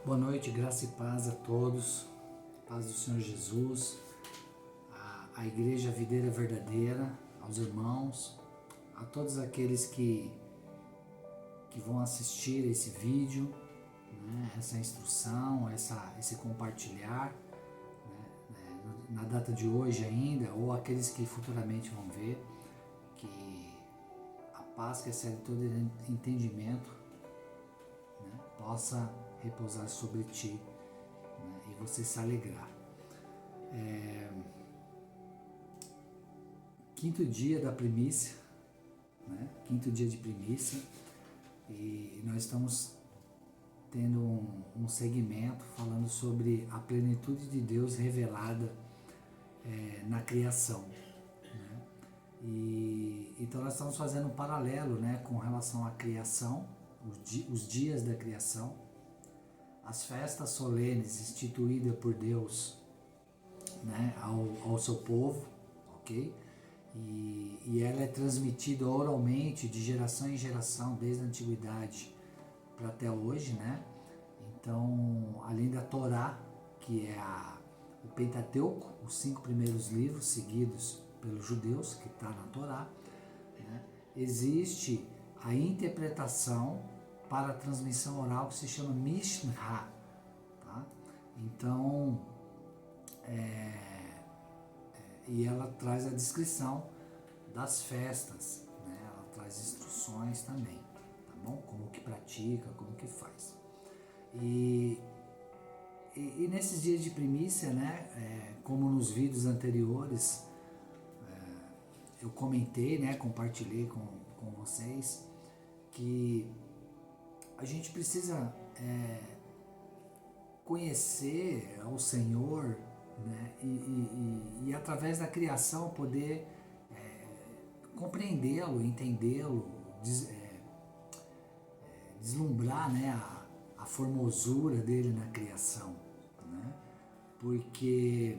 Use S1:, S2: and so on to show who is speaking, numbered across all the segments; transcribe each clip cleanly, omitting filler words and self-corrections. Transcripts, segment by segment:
S1: Boa noite, graça e paz a todos, paz do Senhor Jesus, a Igreja Videira Verdadeira, aos irmãos, a todos aqueles que vão assistir esse vídeo, né, essa instrução, esse compartilhar, na data de hoje ainda, ou aqueles que futuramente vão ver, que a paz que excede todo entendimento, né, possa repousar sobre ti, né, e você se alegrar. Quinto dia da primícia, né, quinto dia de primícia, e nós estamos tendo um segmento falando sobre a plenitude de Deus revelada na criação, né? E então nós estamos fazendo um paralelo, né, com relação à criação, os dias da criação, as festas solenes instituídas por Deus, né, ao seu povo, ok? E ela é transmitida oralmente de geração em geração, desde a antiguidade para até hoje, né? Então, além da Torá, que é o Pentateuco, os 5 primeiros livros seguidos pelos judeus, que está na Torá, né? Existe a interpretação para a transmissão oral que se chama Mishnah, tá? Então, e ela traz a descrição das festas, né? Ela traz instruções também, tá bom? Como que pratica, como que faz. E nesses dias de primícia, né? Como nos vídeos anteriores, eu comentei, né? Compartilhei com vocês que a gente precisa conhecer ao Senhor, né? E através da criação poder compreendê-lo, entendê-lo, deslumbrar, né, a formosura dele na criação, né? Porque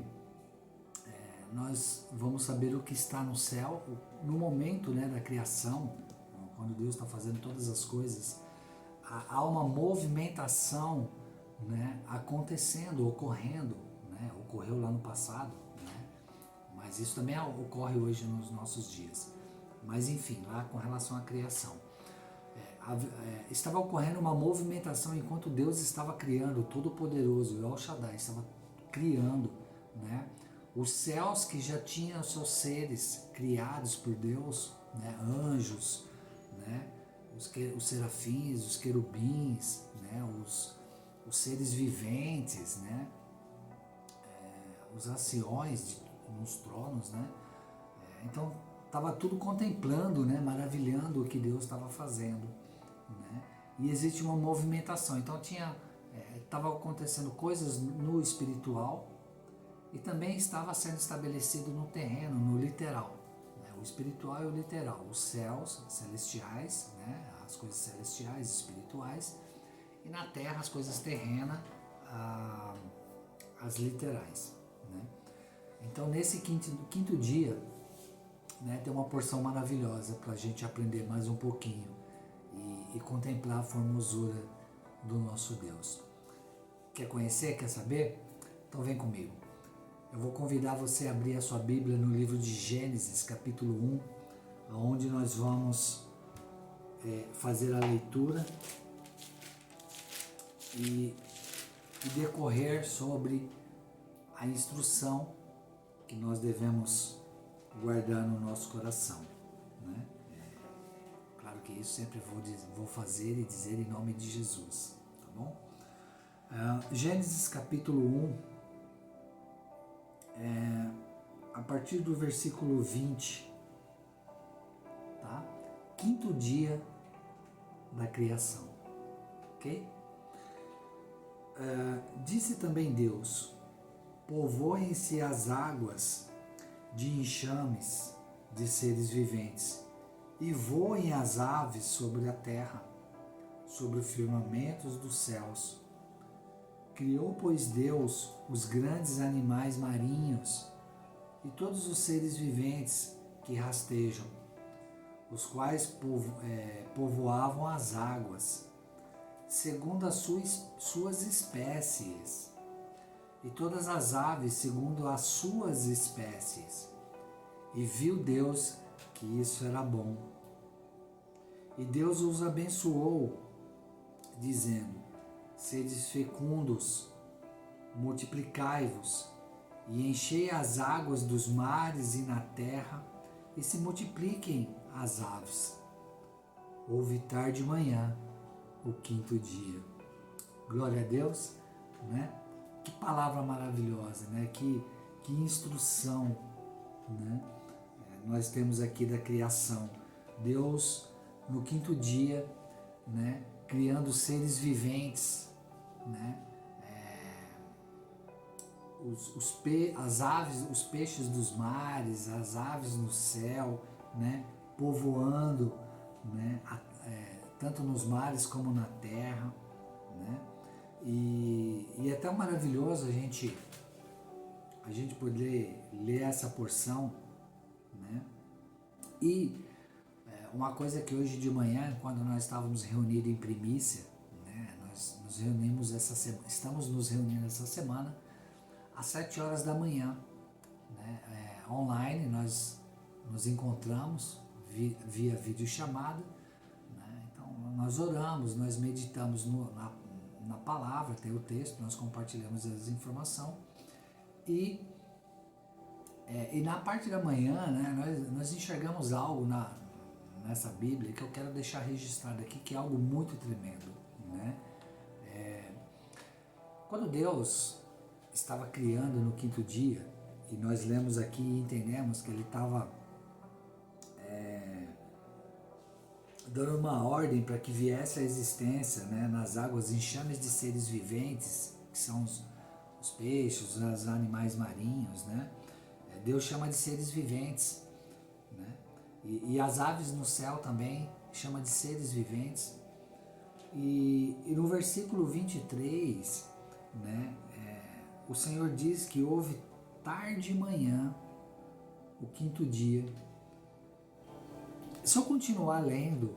S1: nós vamos saber o que está no céu no momento, né, da criação, quando Deus está fazendo todas as coisas. Há uma movimentação, né, acontecendo, ocorrendo, né? Ocorreu lá no passado, né? Mas isso também ocorre hoje nos nossos dias. Mas enfim, lá com relação à criação, estava ocorrendo uma movimentação enquanto Deus estava criando, o Todo-Poderoso, o El Shaddai, estava criando, né, os céus que já tinham seus seres criados por Deus, né, anjos, né, os serafins, os querubins, né, os seres viventes, né, os anciões nos tronos, né. Então estava tudo contemplando, né, maravilhando o que Deus estava fazendo, né. E existe uma movimentação. Então estava acontecendo coisas no espiritual e também estava sendo estabelecido no terreno, no literal, né, o espiritual e o literal, os céus celestiais, né, as coisas celestiais, espirituais, e na terra as coisas terrenas, as literais, né. Então nesse quinto dia, né, tem uma porção maravilhosa para a gente aprender mais um pouquinho e contemplar a formosura do nosso Deus. Quer conhecer? Quer saber? Então vem comigo. Eu vou convidar você a abrir a sua Bíblia no livro de Gênesis, capítulo 1, onde nós vamos fazer a leitura e decorrer sobre a instrução que nós devemos guardar no nosso coração, né? Claro que isso sempre vou fazer e dizer em nome de Jesus, tá bom? Gênesis capítulo 1, a partir do versículo 20, tá? Quinto dia da criação, ok? Disse também Deus: povoem-se as águas de enxames de seres viventes, e voem as aves sobre a terra, sobre os firmamentos dos céus. Criou, pois, Deus os grandes animais marinhos e todos os seres viventes que rastejam, os quais povoavam as águas. segundo as suas espécies, e todas as aves segundo as suas espécies. E viu Deus que isso era bom. E Deus os abençoou, dizendo: sedes fecundos, multiplicai-vos, e enchei as águas dos mares e na terra, e se multipliquem as aves. Houve tarde e manhã, o quinto dia. Glória a Deus, né? Que palavra maravilhosa, né? Que instrução, né? Nós temos aqui da criação. Deus, no quinto dia, né? Criando seres viventes, né? As aves, os peixes dos mares, as aves no céu, né? Povoando, né? Tanto nos mares como na terra, né? E é tão maravilhoso a gente poder ler essa porção, né? E uma coisa que hoje de manhã, quando nós estávamos reunidos em primícia, né? Nós nos reunimos estamos nos reunindo essa semana às 7 horas da manhã, né? Online nós nos encontramos via videochamada, né? Então nós oramos, nós meditamos na palavra, tem o texto, nós compartilhamos as informações e na parte da manhã, né, nós enxergamos algo nessa Bíblia que eu quero deixar registrado aqui, que é algo muito tremendo, né? Quando Deus estava criando no quinto dia, e nós lemos aqui e entendemos que Ele estava dando uma ordem para que viesse a existência, né, nas águas enxames de seres viventes, que são os peixes, os animais marinhos, né? Deus chama de seres viventes, né? E as aves no céu também chama de seres viventes. E no versículo 23, né, o Senhor diz que houve tarde e manhã, o quinto dia. Se eu continuar lendo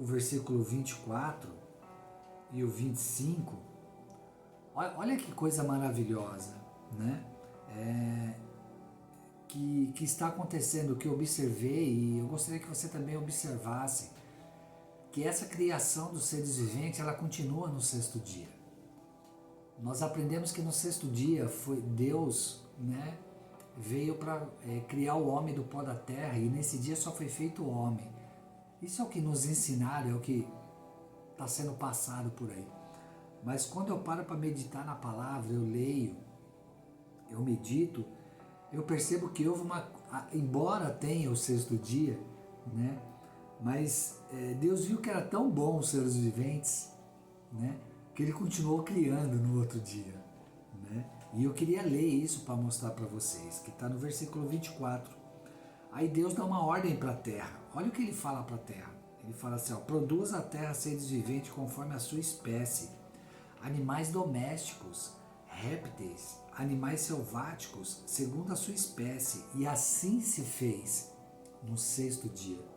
S1: o versículo 24 e o 25, olha que coisa maravilhosa, né? Que está acontecendo, que eu observei, e eu gostaria que você também observasse, que essa criação dos seres viventes, ela continua no sexto dia. Nós aprendemos que no sexto dia foi Deus, né, veio para criar o homem do pó da terra, e nesse dia só foi feito o homem. Isso é o que nos ensinaram, é o que está sendo passado por aí. Mas quando eu paro para meditar na palavra, eu leio, eu medito, eu percebo que houve embora tenha o sexto dia, né, mas Deus viu que era tão bom os seres viventes, né, que Ele continuou criando no outro dia, né? E eu queria ler isso para mostrar para vocês, que está no versículo 24. Aí Deus dá uma ordem para a terra. Olha o que Ele fala para a terra. Ele fala assim, ó: produz a terra seres viventes conforme a sua espécie, animais domésticos, répteis, animais selváticos, segundo a sua espécie. E assim se fez no sexto dia.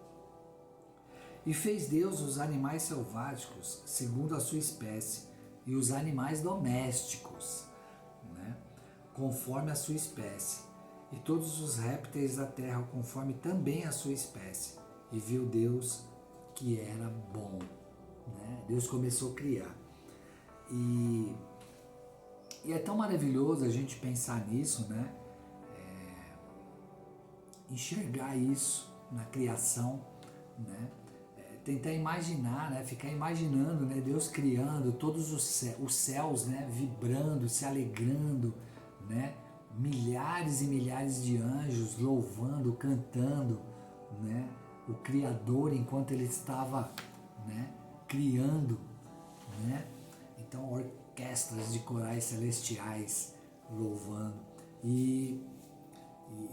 S1: E fez Deus os animais selváticos, segundo a sua espécie, e os animais domésticos, né, conforme a sua espécie, e todos os répteis da terra, conforme também a sua espécie. E viu Deus que era bom, né? Deus começou a criar. E é tão maravilhoso a gente pensar nisso, né? Enxergar isso na criação, né? Tentar imaginar, né? Ficar imaginando, né? Deus criando todos os céus, né? Vibrando, se alegrando, né? Milhares e milhares de anjos louvando, cantando, né? O Criador enquanto Ele estava, né, criando, né? Então orquestras de corais celestiais louvando. E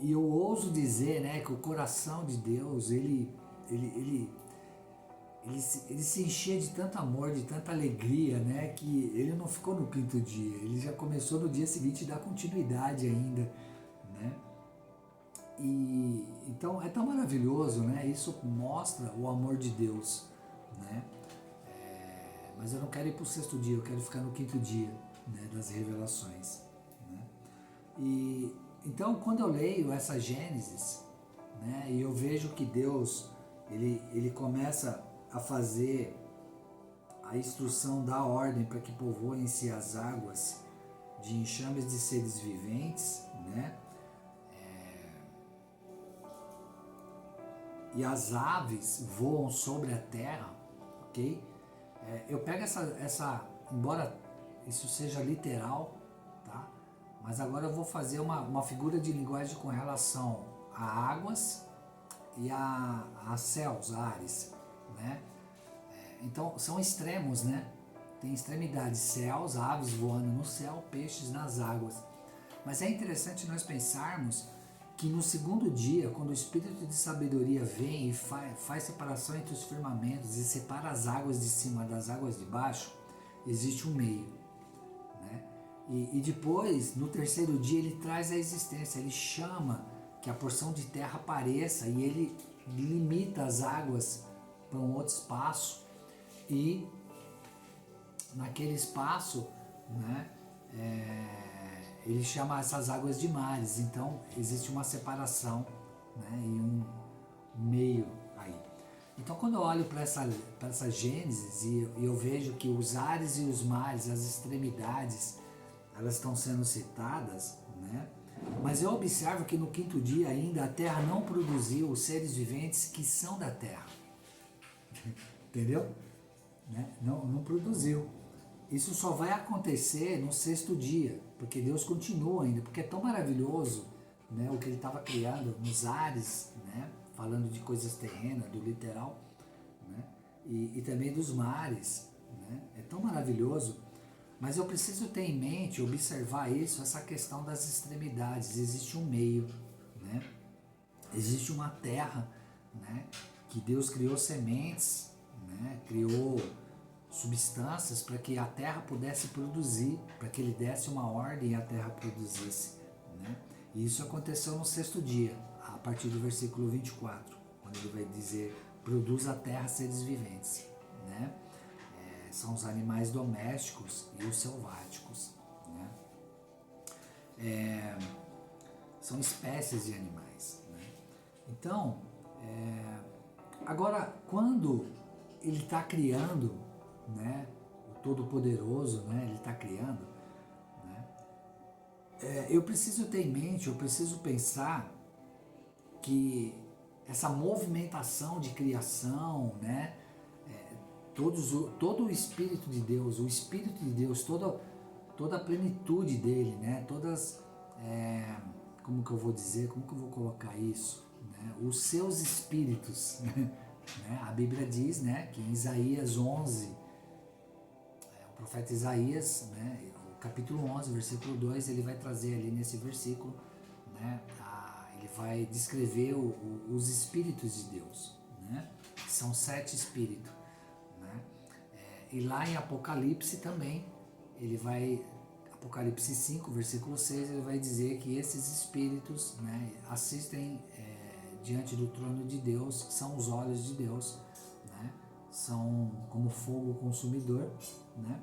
S1: eu ouso dizer, né, que o coração de Deus, ele se enchia de tanto amor, de tanta alegria, né, que Ele não ficou no quinto dia, Ele já começou no dia seguinte e dá continuidade ainda, né? E então é tão maravilhoso, né? Isso mostra o amor de Deus, né? mas eu não quero ir para o sexto dia, eu quero ficar no quinto dia, né, das revelações. Né? E então, quando eu leio essa Gênesis, né, e eu vejo que Deus ele começa a fazer a instrução da ordem para que povoem-se as águas de enxames de seres viventes, né? E as aves voam sobre a terra, ok? Eu pego embora isso seja literal, tá? Mas agora eu vou fazer uma figura de linguagem com relação a águas e a céus, a ares, né? Então são extremos, né? Tem extremidades, céus, aves voando no céu, peixes nas águas. Mas é interessante nós pensarmos que no segundo dia, quando o Espírito de sabedoria vem e faz separação entre os firmamentos e separa as águas de cima das águas de baixo, existe um meio. Né? E depois, no terceiro dia, ele traz a existência, ele chama que a porção de terra apareça e ele limita as águas para um outro espaço e naquele espaço, né, ele chama essas águas de mares. Então existe uma separação, né, e um meio aí. Então quando eu olho para essa Gênesis e eu vejo que os ares e os mares, as extremidades, elas estão sendo citadas, né, mas eu observo que no quinto dia ainda a terra não produziu os seres viventes que são da terra. Entendeu? Né? Não produziu. Isso só vai acontecer no sexto dia, porque Deus continua ainda, porque é tão maravilhoso, né, o que ele estava criando nos ares, né, falando de coisas terrenas, do literal, né, e também dos mares. Né, é tão maravilhoso, mas eu preciso ter em mente, observar isso, essa questão das extremidades. Existe um meio, né, existe uma terra, né, que Deus criou sementes, né, criou substâncias para que a terra pudesse produzir, para que ele desse uma ordem e a terra produzisse. Né? E isso aconteceu no sexto dia, a partir do versículo 24, quando ele vai dizer: produz a terra seres viventes. Né? São os animais domésticos e os selváticos. Né? São espécies de animais. Né? Então, agora, quando ele está criando, né, o Todo-Poderoso, né, ele está criando, né, eu preciso ter em mente, eu preciso pensar que essa movimentação de criação, né, todo o Espírito de Deus, o Espírito de Deus, toda a plenitude dele, né, como que eu vou dizer, como que eu vou colocar isso, né, os seus espíritos, né, a Bíblia diz, né, que em Isaías 11, o profeta Isaías, né, o capítulo 11, versículo 2, ele vai trazer ali nesse versículo, né, ele vai descrever os espíritos de Deus, né, são 7 espíritos. Né, e lá em Apocalipse também, ele vai, Apocalipse 5, versículo 6, ele vai dizer que esses espíritos, né, assistem diante do trono de Deus, que são os olhos de Deus, né? São como fogo consumidor, né?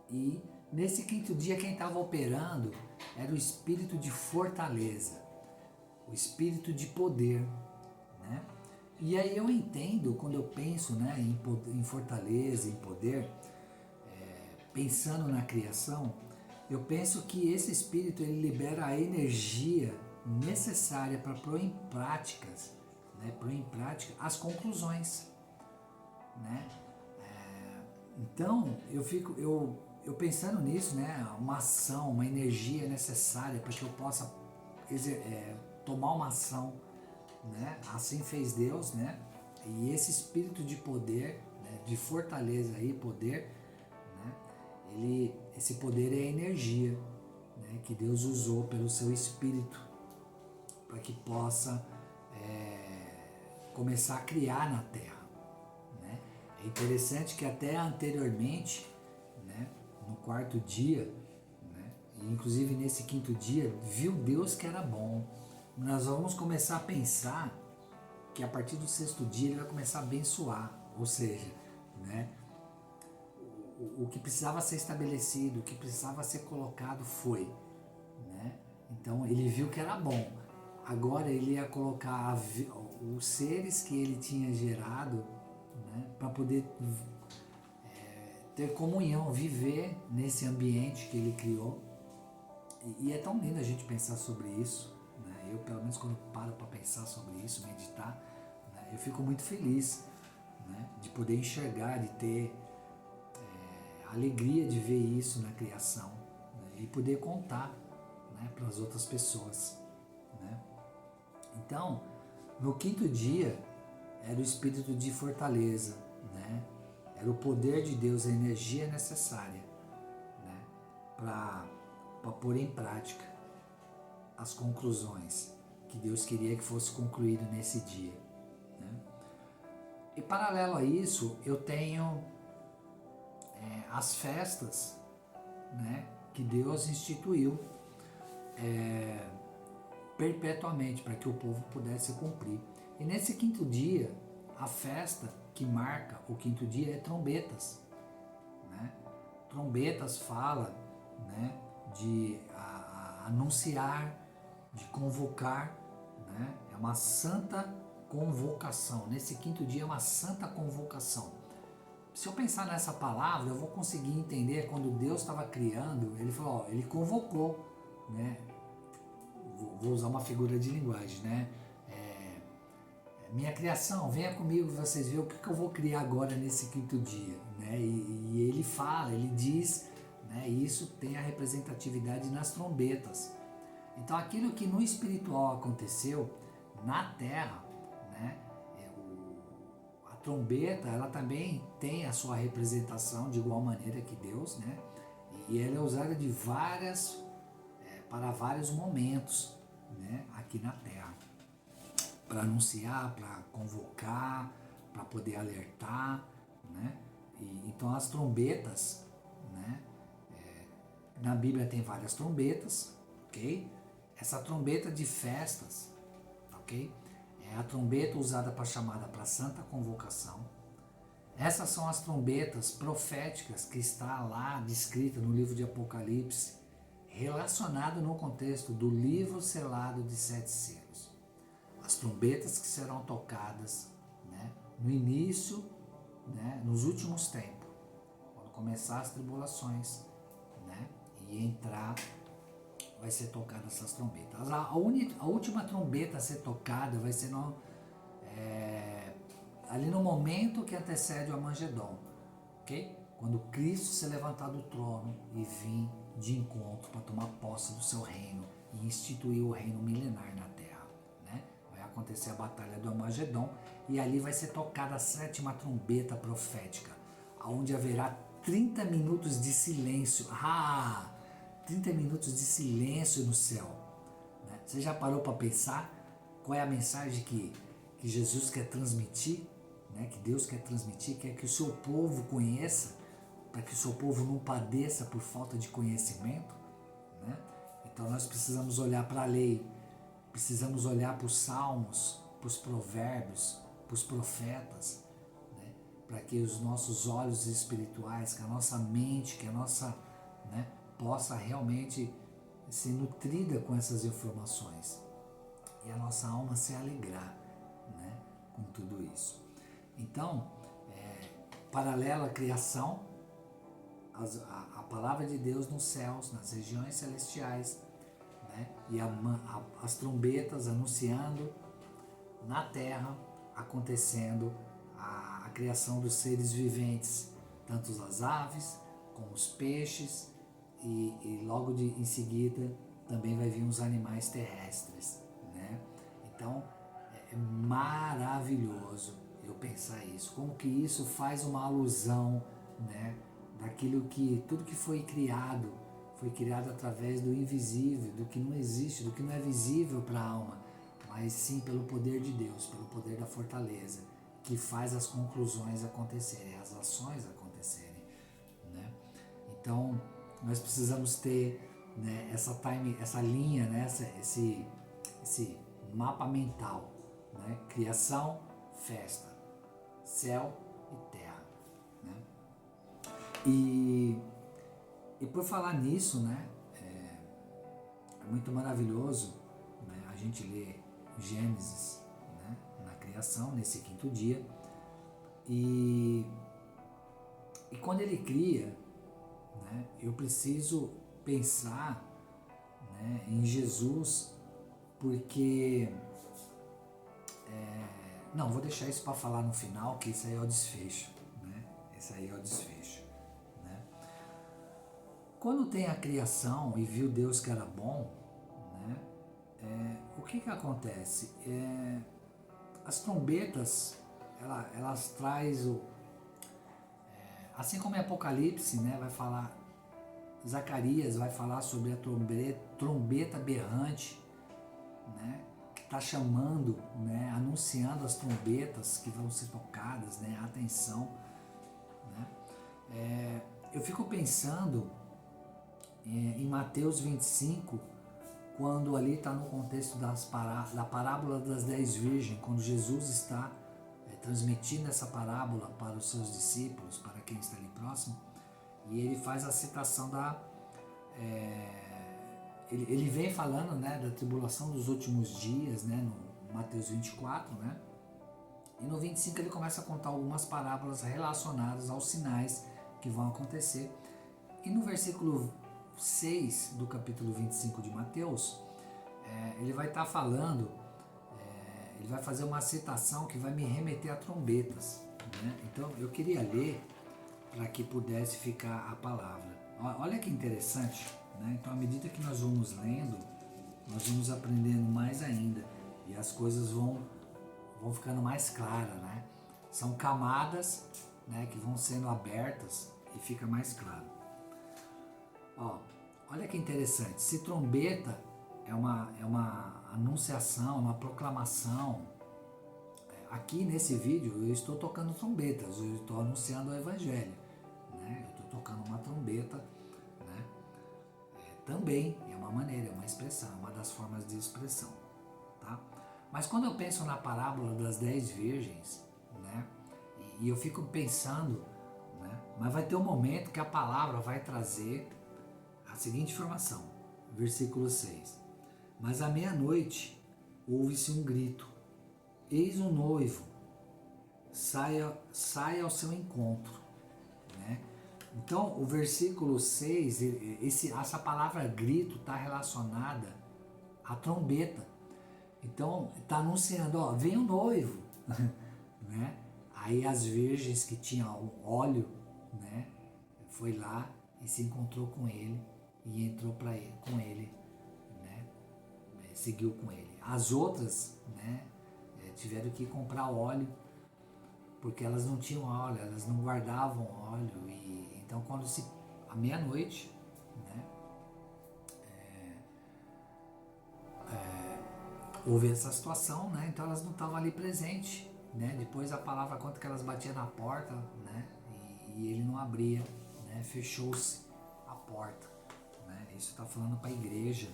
S1: E nesse quinto dia quem estava operando era o espírito de fortaleza, o espírito de poder, né? E aí eu entendo, quando eu penso, né, em fortaleza, em poder, pensando na criação, eu penso que esse espírito ele libera a energia necessária para pôr em prática as conclusões, né? Então eu pensando nisso, né, uma ação, uma energia necessária para que eu possa tomar uma ação, né? Assim fez Deus, né? E esse espírito de poder, né, de fortaleza e poder, né? Esse poder é a energia, né, que Deus usou pelo seu espírito para que possa começar a criar na Terra. Né? É interessante que até anteriormente, né, no quarto dia, né, e inclusive nesse quinto dia, viu Deus que era bom. Nós vamos começar a pensar que a partir do sexto dia ele vai começar a abençoar, ou seja, né, o que precisava ser estabelecido, o que precisava ser colocado foi, né? Então ele viu que era bom. Agora ele ia colocar os seres que ele tinha gerado, né, para poder ter comunhão, viver nesse ambiente que ele criou. E é tão lindo a gente pensar sobre isso, né? Eu, pelo menos, quando paro para pensar sobre isso, meditar, né, eu fico muito feliz, né, de poder enxergar, de ter a alegria de ver isso na criação, né, e poder contar, né, para as outras pessoas, né? Então, no quinto dia, era o espírito de fortaleza, né? Era o poder de Deus, a energia necessária, né, para pôr em prática as conclusões que Deus queria que fosse concluído nesse dia, né? E paralelo a isso, eu tenho as festas, né, que Deus instituiu perpetuamente para que o povo pudesse cumprir. E nesse quinto dia, a festa que marca o quinto dia é trombetas, né? Trombetas fala, né, de anunciar, de convocar, né? É uma santa convocação. Nesse quinto dia é uma santa convocação. Se eu pensar nessa palavra, eu vou conseguir entender quando Deus estava criando, ele falou, ó, ele convocou, né? Vou usar uma figura de linguagem, né? Minha criação, venha comigo, vocês verem o que eu vou criar agora nesse quinto dia, né? E ele fala, ele diz, né? E isso tem a representatividade nas trombetas. Então aquilo que no espiritual aconteceu na terra, né? A trombeta, ela também tem a sua representação de igual maneira que Deus, né? E ela é usada de para vários momentos, né? Aqui na terra. Para anunciar, para convocar, para poder alertar, né? Então as trombetas, né? Na Bíblia tem várias trombetas, ok? Essa trombeta de festas, ok? É a trombeta usada para chamada para santa convocação. Essas são as trombetas proféticas que está lá descrita no livro de Apocalipse, relacionado no contexto do livro selado de 7 selos. As trombetas que serão tocadas, né, no início, né, nos últimos tempos, quando começar as tribulações, né, e entrar, vai ser tocada essas trombetas. A última trombeta a ser tocada vai ser ali no momento que antecede o Armagedon, ok? Quando Cristo se levantar do trono e vir de encontro para tomar posse do seu reino e instituir o reino milenar na terra, né? Vai acontecer a batalha do Armagedon e ali vai ser tocada a 7ª trombeta profética, onde haverá 30 minutos de silêncio. 30 minutos de silêncio no céu, né? Você já parou para pensar qual é a mensagem que Jesus quer transmitir, né? Que Deus quer transmitir, quer que o seu povo conheça, para que o seu povo não padeça por falta de conhecimento, né? Então nós precisamos olhar para a lei, precisamos olhar para os salmos, para os provérbios, para os profetas, né? Para que os nossos olhos espirituais, que a nossa mente, que a nossa, né, possa realmente ser nutrida com essas informações e a nossa alma se alegrar, né, com tudo isso. Então, paralelo à criação, a palavra de Deus nos céus, nas regiões celestiais, né, e as trombetas anunciando na terra, acontecendo a criação dos seres viventes, tanto as aves como os peixes, e logo em seguida também vai vir os animais terrestres, né? Então é maravilhoso eu pensar isso, como que isso faz uma alusão, né, daquilo que tudo que foi criado através do invisível, do que não existe, do que não é visível para a alma, mas sim pelo poder de Deus, pelo poder da fortaleza, que faz as conclusões acontecerem, as ações acontecerem, né? Então nós precisamos ter, né, essa linha, né, esse mapa mental, né? Criação, festa, céu e terra, né? E por falar nisso, né, é muito maravilhoso, né, a gente lê Gênesis, né, na criação, nesse quinto dia, e quando ele cria, né, eu preciso pensar, né, em Jesus, porque não, vou deixar isso para falar no final, que isso aí é o desfecho, né? Esse aí é o desfecho, né? Quando tem a criação e viu Deus que era bom, né? O que acontece? As trombetas, elas traz o... assim como em Apocalipse, né? Vai falar... Zacarias vai falar sobre a trombeta berrante, né? Está chamando, né, anunciando as trombetas que vão ser tocadas, né, atenção, né? Eu fico pensando em Mateus 25, quando ali está no contexto da parábola das 10 virgens, quando Jesus está transmitindo essa parábola para os seus discípulos, para quem está ali próximo, e ele faz a citação da... Ele vem falando, né, da tribulação dos últimos dias, né, no Mateus 24, né, e no 25 ele começa a contar algumas parábolas relacionadas aos sinais que vão acontecer. E no versículo 6 do capítulo 25 de Mateus, ele vai estar falando, ele vai fazer uma citação que vai me remeter a trombetas, né? Então eu queria ler para que pudesse ficar a palavra. Olha que interessante, né? Então, à medida que nós vamos lendo, nós vamos aprendendo mais ainda e as coisas vão ficando mais claras, né? São camadas, né, que vão sendo abertas e fica mais claro. Olha que interessante. Se trombeta é uma anunciação, uma proclamação, aqui nesse vídeo eu estou tocando trombetas, eu estou anunciando o Evangelho, né? Eu estou tocando uma trombeta, né? Também é uma maneira, é uma expressão, é uma das formas de expressão, tá? Mas quando eu penso na parábola das 10 virgens, né? E eu fico pensando, né? Mas vai ter um momento que a palavra vai trazer a seguinte informação, versículo 6. Mas à meia-noite ouve-se um grito: eis o noivo, saia ao seu encontro, né? Então, o versículo 6, essa palavra grito está relacionada à trombeta. Então, está anunciando, ó, vem o noivo, né? Aí as virgens que tinham óleo, né, foi lá e se encontrou com ele e entrou com ele, né, seguiu com ele. As outras, né, tiveram que comprar óleo, porque elas não tinham óleo, elas não guardavam óleo. E então, quando à meia-noite, né, houve essa situação, né, então elas não estavam ali presentes, né. Depois a palavra conta que elas batiam na porta, né, e ele não abria, né, fechou-se a porta, né. Isso está falando para a igreja,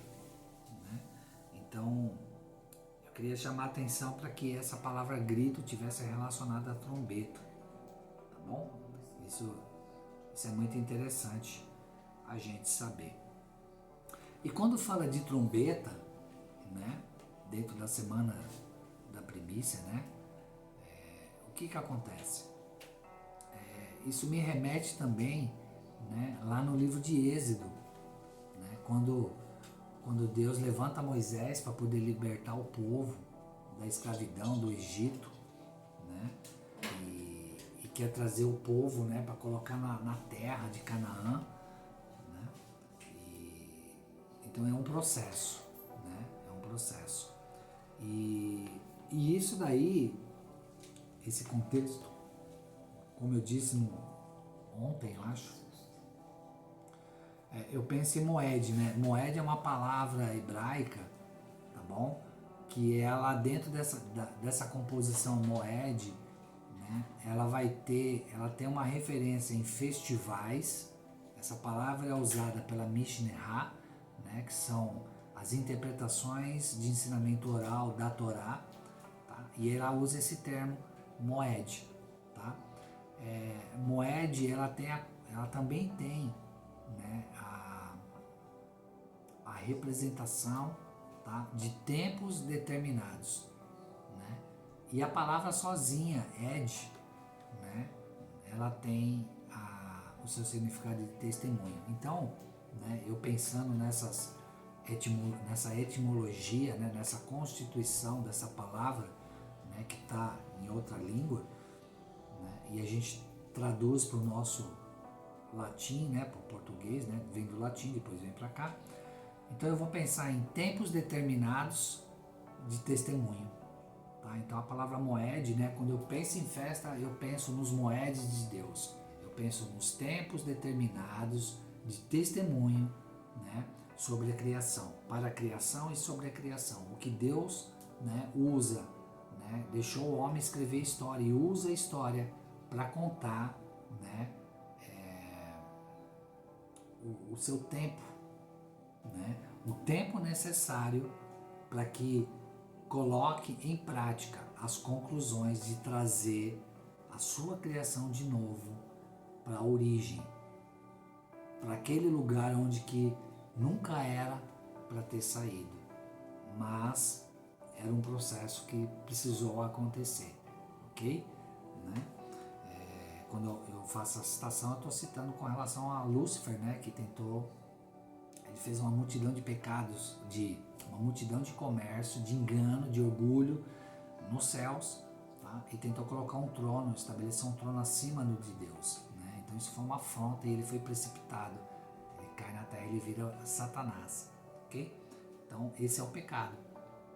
S1: né. Então eu queria chamar a atenção para que essa palavra grito tivesse relacionada à trombeta, tá bom? Isso é muito interessante a gente saber. E quando fala de trombeta, né, dentro da semana da primícia, né, o que acontece? Isso me remete também, né, lá no livro de Êxodo, né, quando Deus levanta Moisés para poder libertar o povo da escravidão do Egito, né, e quer trazer o povo, né, para colocar na terra de Canaã, né, então é um processo, né, é um processo. E isso daí, esse contexto, como eu disse ontem, eu acho, eu penso em Moed, né? Moed é uma palavra hebraica, tá bom? Que ela, dentro dessa composição Moed, né? Ela tem uma referência em festivais. Essa palavra é usada pela Mishnah, né? Que são as interpretações de ensinamento oral da Torá, tá? E ela usa esse termo Moed, tá? Moed, ela tem ela também tem, né, a representação, tá, de tempos determinados, né? E a palavra sozinha, ed, né, ela tem o seu significado de testemunho. Então, né, eu pensando nessa etimologia, né, nessa constituição dessa palavra, né, que está em outra língua, né, e a gente traduz para o nosso latim, né, para o português, né, vem do latim, depois vem para cá. Então eu vou pensar em tempos determinados de testemunho. Tá? Então a palavra moed, né, quando eu penso em festa, eu penso nos moedes de Deus. Eu penso nos tempos determinados de testemunho, né, sobre a criação, para a criação e sobre a criação. O que Deus, né, usa, né, deixou o homem escrever história e usa a história para contar, né, o seu tempo, né, o tempo necessário para que coloque em prática as conclusões de trazer a sua criação de novo para a origem, para aquele lugar onde que nunca era para ter saído, mas era um processo que precisou acontecer, ok? Né? Quando eu faço a citação, eu estou citando com relação a Lúcifer, né, que ele fez uma multidão de pecados, uma multidão de comércio, de engano, de orgulho nos céus, tá? E tentou colocar um trono, estabelecer um trono acima de Deus, né? Então isso foi uma afronta e ele foi precipitado. Ele cai na terra e ele vira Satanás, ok? Então esse é o pecado,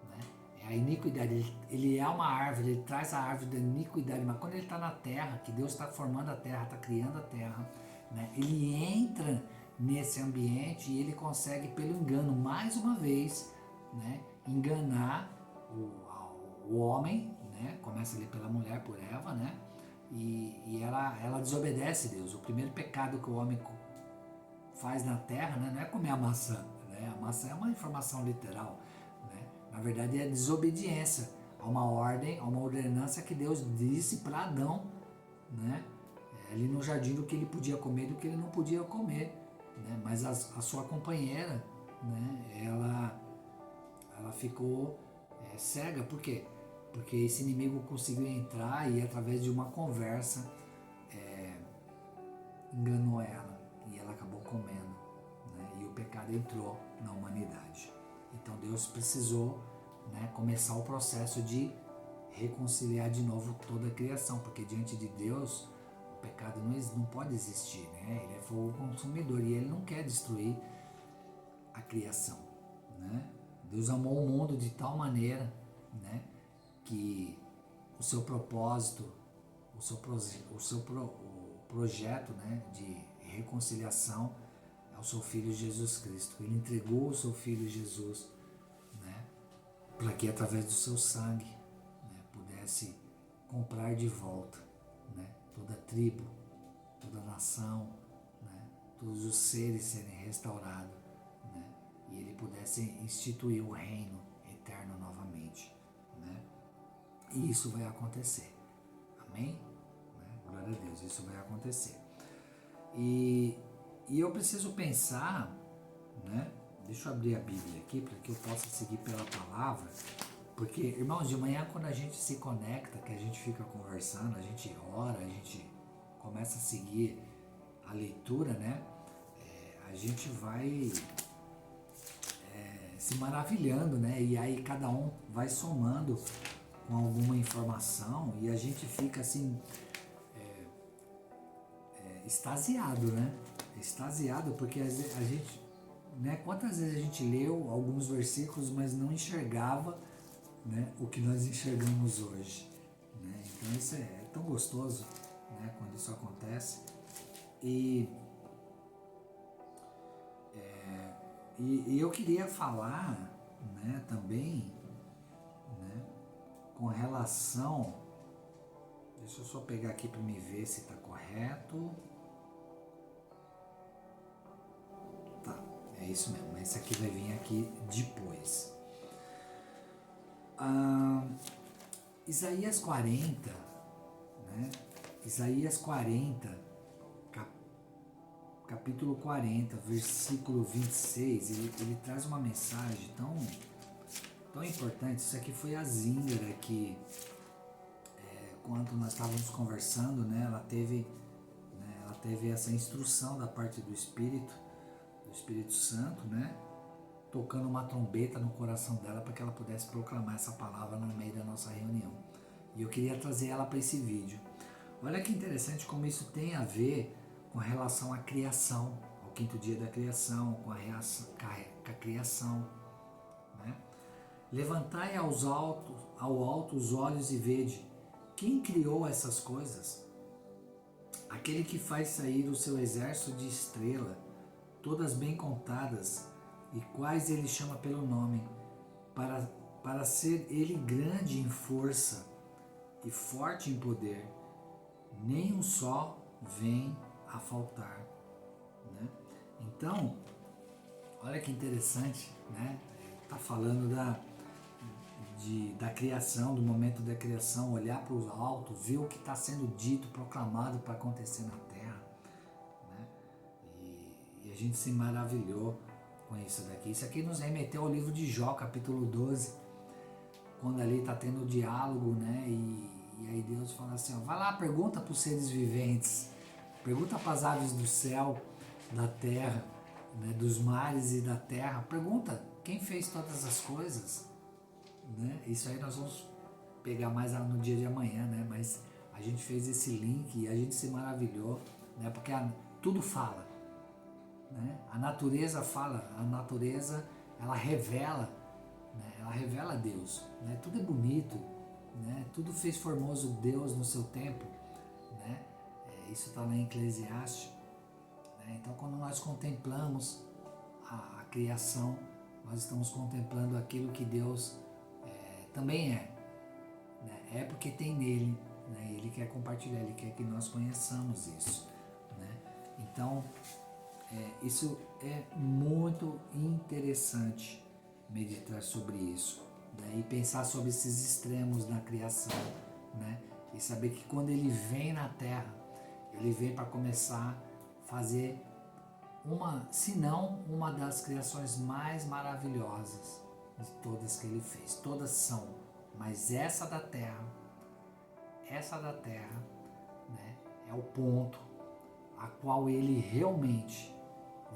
S1: né? É a iniquidade. Ele é uma árvore, ele traz a árvore da iniquidade, mas quando ele está na terra, que Deus está formando a terra, está criando a terra, né? Ele entra nesse ambiente e ele consegue, pelo engano, mais uma vez, né, enganar o homem, né? Começa ali pela mulher, por Eva, né? E ela desobedece a Deus. O primeiro pecado que o homem faz na terra, né, não é comer a maçã, né? A maçã é uma informação literal, né? Na verdade é a desobediência a uma ordem, a uma ordenança que Deus disse para Adão, né? Ali no jardim, do que ele podia comer e do que ele não podia comer, né? Mas a sua companheira, né, ela ficou cega. Por quê? Porque esse inimigo conseguiu entrar e através de uma conversa enganou ela e ela acabou comendo, né? E o pecado entrou na humanidade. Então Deus precisou, né, começar o processo de reconciliar de novo toda a criação, porque diante de Deus o pecado não pode existir, né? Ele é fogo consumidor e ele não quer destruir a criação, né? Deus amou o mundo de tal maneira, né, que o seu propósito, o projeto, né, de reconciliação é o seu Filho Jesus Cristo. Ele entregou o seu Filho Jesus, né, para que através do seu sangue, né, pudesse comprar de volta, né, toda tribo, toda nação, né, todos os seres serem restaurados, né, e ele pudesse instituir o reino eterno novamente, né? E isso vai acontecer, amém? Né? Glória a Deus, isso vai acontecer. E eu preciso pensar, né? Deixa eu abrir a Bíblia aqui para que eu possa seguir pela palavra, porque, irmãos, de manhã quando a gente se conecta, que a gente fica conversando, a gente ora, a gente começa a seguir a leitura, né? A gente vai se maravilhando, né? E aí cada um vai somando com alguma informação e a gente fica assim extasiado, né? Extasiado porque a gente, né? Quantas vezes a gente leu alguns versículos, mas não enxergava, né, o que nós enxergamos hoje, né? Então isso é tão gostoso, né, quando isso acontece. E eu queria falar, né, também, né, com relação, deixa eu só pegar aqui para me ver se está correto. Tá, é isso mesmo, esse aqui vai vir aqui depois. Isaías 40, né? Isaías 40, capítulo 40, versículo 26, ele traz uma mensagem tão importante. Isso aqui foi a Zíngara que, quando nós estávamos conversando, né, ela teve essa instrução da parte do Espírito Santo, né, tocando uma trombeta no coração dela para que ela pudesse proclamar essa palavra no meio da nossa reunião. E eu queria trazer ela para esse vídeo. Olha que interessante como isso tem a ver com relação à criação, ao quinto dia da criação, com a criação, né? Levantai ao alto os olhos e vede, quem criou essas coisas? Aquele que faz sair o seu exército de estrela, todas bem contadas, e quais ele chama pelo nome, para ser ele grande em força e forte em poder, nem um só vem a faltar, né? Então, olha que interessante, né? Tá falando da criação, do momento da criação, olhar para o alto, ver o que está sendo dito, proclamado para acontecer na terra, né? E a gente se maravilhou com isso daqui. Isso aqui nos remeteu ao livro de Jó, capítulo 12, quando ali está tendo o diálogo, né? E aí Deus fala assim, ó, vai lá, pergunta para os seres viventes, pergunta para as aves do céu, da terra, né, dos mares e da terra, pergunta quem fez todas as coisas, né? Isso aí nós vamos pegar mais no dia de amanhã, né? Mas a gente fez esse link e a gente se maravilhou, né? Porque tudo fala, né? A natureza fala, a natureza ela revela, né? Ela revela Deus, né? Tudo é bonito, né? Tudo fez formoso Deus no seu tempo, né? Isso está lá em Eclesiastes, né? Então quando nós contemplamos a criação, nós estamos contemplando aquilo que Deus também é, né? É porque tem nele, né? Ele quer compartilhar, ele quer que nós conheçamos isso, né? Então isso é muito interessante meditar sobre isso, né? E pensar sobre esses extremos na criação, né? E saber que quando ele vem na terra, ele vem para começar a fazer se não uma das criações mais maravilhosas de todas que ele fez. Todas são, mas essa da terra, né, é o ponto a qual ele realmente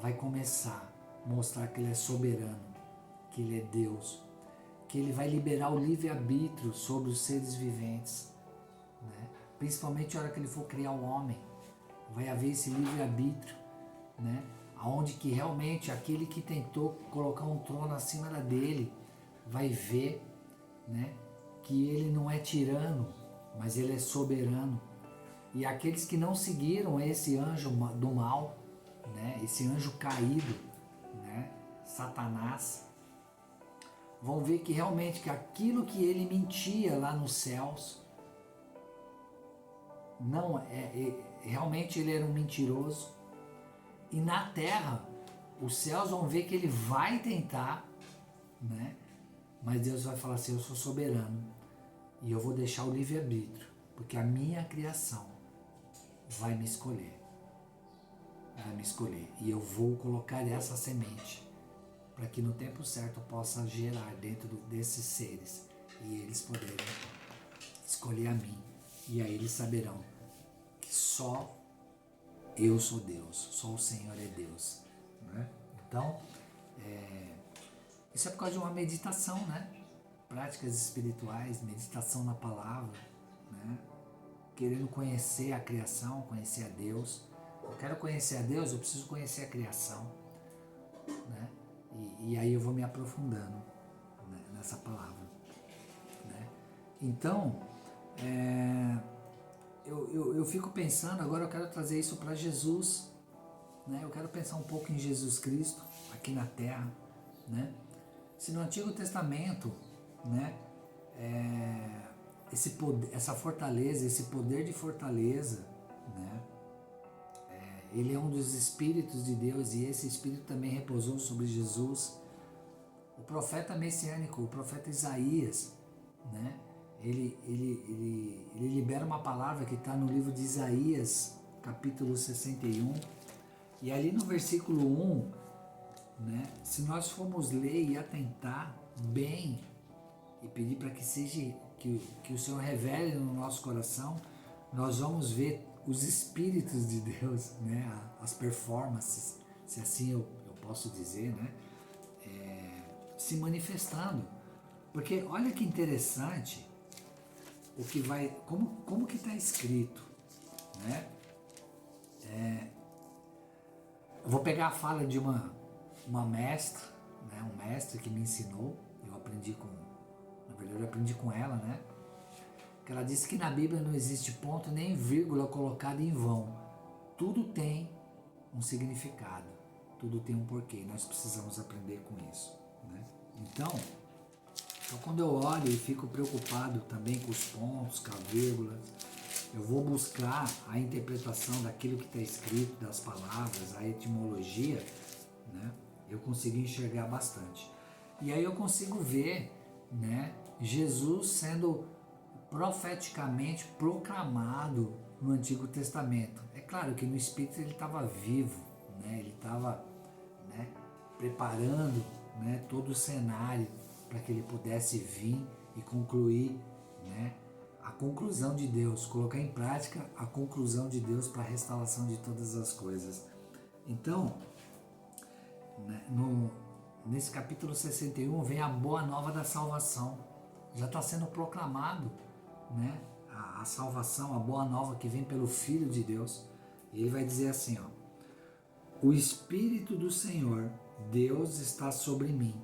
S1: vai começar a mostrar que ele é soberano, que ele é Deus, que ele vai liberar o livre-arbítrio sobre os seres viventes, né? Principalmente na hora que ele for criar o homem, vai haver esse livre-arbítrio, né? Onde que realmente aquele que tentou colocar um trono acima dele vai ver, né, que ele não é tirano, mas ele é soberano. E aqueles que não seguiram esse anjo do mal, né, esse anjo caído, né, Satanás, vão ver que realmente que aquilo que ele mentia lá nos céus, não realmente ele era um mentiroso. E na terra, os céus vão ver que ele vai tentar, né? Mas Deus vai falar assim, eu sou soberano e eu vou deixar o livre-arbítrio, porque a minha criação vai me escolher. E eu vou colocar essa semente para que no tempo certo possa gerar dentro desses seres e eles poderem escolher a mim. E aí eles saberão que só eu sou Deus, só o Senhor é Deus, né? Então, isso é por causa de uma meditação, né? Práticas espirituais, meditação na palavra, né? Querendo conhecer a criação, conhecer a Deus. Eu quero conhecer a Deus, eu preciso conhecer a criação, né? E aí eu vou me aprofundando, né, nessa palavra, né? Então, eu fico pensando, agora eu quero trazer isso para Jesus, né? Eu quero pensar um pouco em Jesus Cristo aqui na terra, né? Se no Antigo Testamento, né, esse poder, essa fortaleza, esse poder de fortaleza, né, ele é um dos Espíritos de Deus e esse Espírito também repousou sobre Jesus. O profeta messiânico, o profeta Isaías, né, ele libera uma palavra que está no livro de Isaías, capítulo 61, E ali no versículo 1, né, se nós formos ler e atentar bem e pedir para que seja que o Senhor revele no nosso coração, nós vamos ver os espíritos de Deus, né, as performances, se assim eu posso dizer, né, se manifestando. Porque olha que interessante o que vai, como que está escrito, né? Eu vou pegar a fala de uma mestra, né, um mestre que me ensinou, na verdade eu aprendi com ela, né? Que ela disse que na Bíblia não existe ponto nem vírgula colocado em vão. Tudo tem um significado, tudo tem um porquê. Nós precisamos aprender com isso, né? Então quando eu olho e fico preocupado também com os pontos, com a vírgula, eu vou buscar a interpretação daquilo que está escrito, das palavras, a etimologia, né? Eu consigo enxergar bastante. E aí eu consigo ver, né, Jesus sendo profeticamente proclamado no Antigo Testamento. É claro que no Espírito ele estava vivo, né? Ele estava, né, preparando, né, todo o cenário para que ele pudesse vir e concluir, né, a conclusão de Deus, colocar em prática a conclusão de Deus para a restauração de todas as coisas. Então, né, nesse capítulo 61 vem a boa nova da salvação. Já está sendo proclamado, né, a salvação, a boa nova que vem pelo Filho de Deus. E ele vai dizer assim, ó: o Espírito do Senhor, Deus, está sobre mim.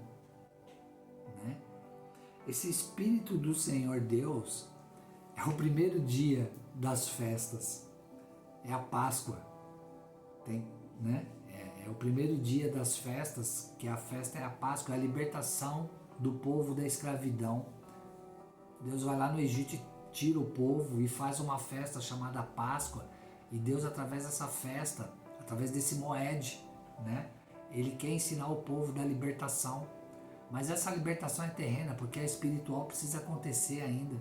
S1: Né? Esse Espírito do Senhor Deus é o primeiro dia das festas, é a Páscoa, né? É o primeiro dia das festas, que a festa é a Páscoa, é a libertação do povo da escravidão. Deus vai lá no Egito e tira o povo e faz uma festa chamada Páscoa, e Deus, através dessa festa, através desse Moed, né, ele quer ensinar o povo da libertação. Mas essa libertação é terrena, porque a espiritual precisa acontecer ainda.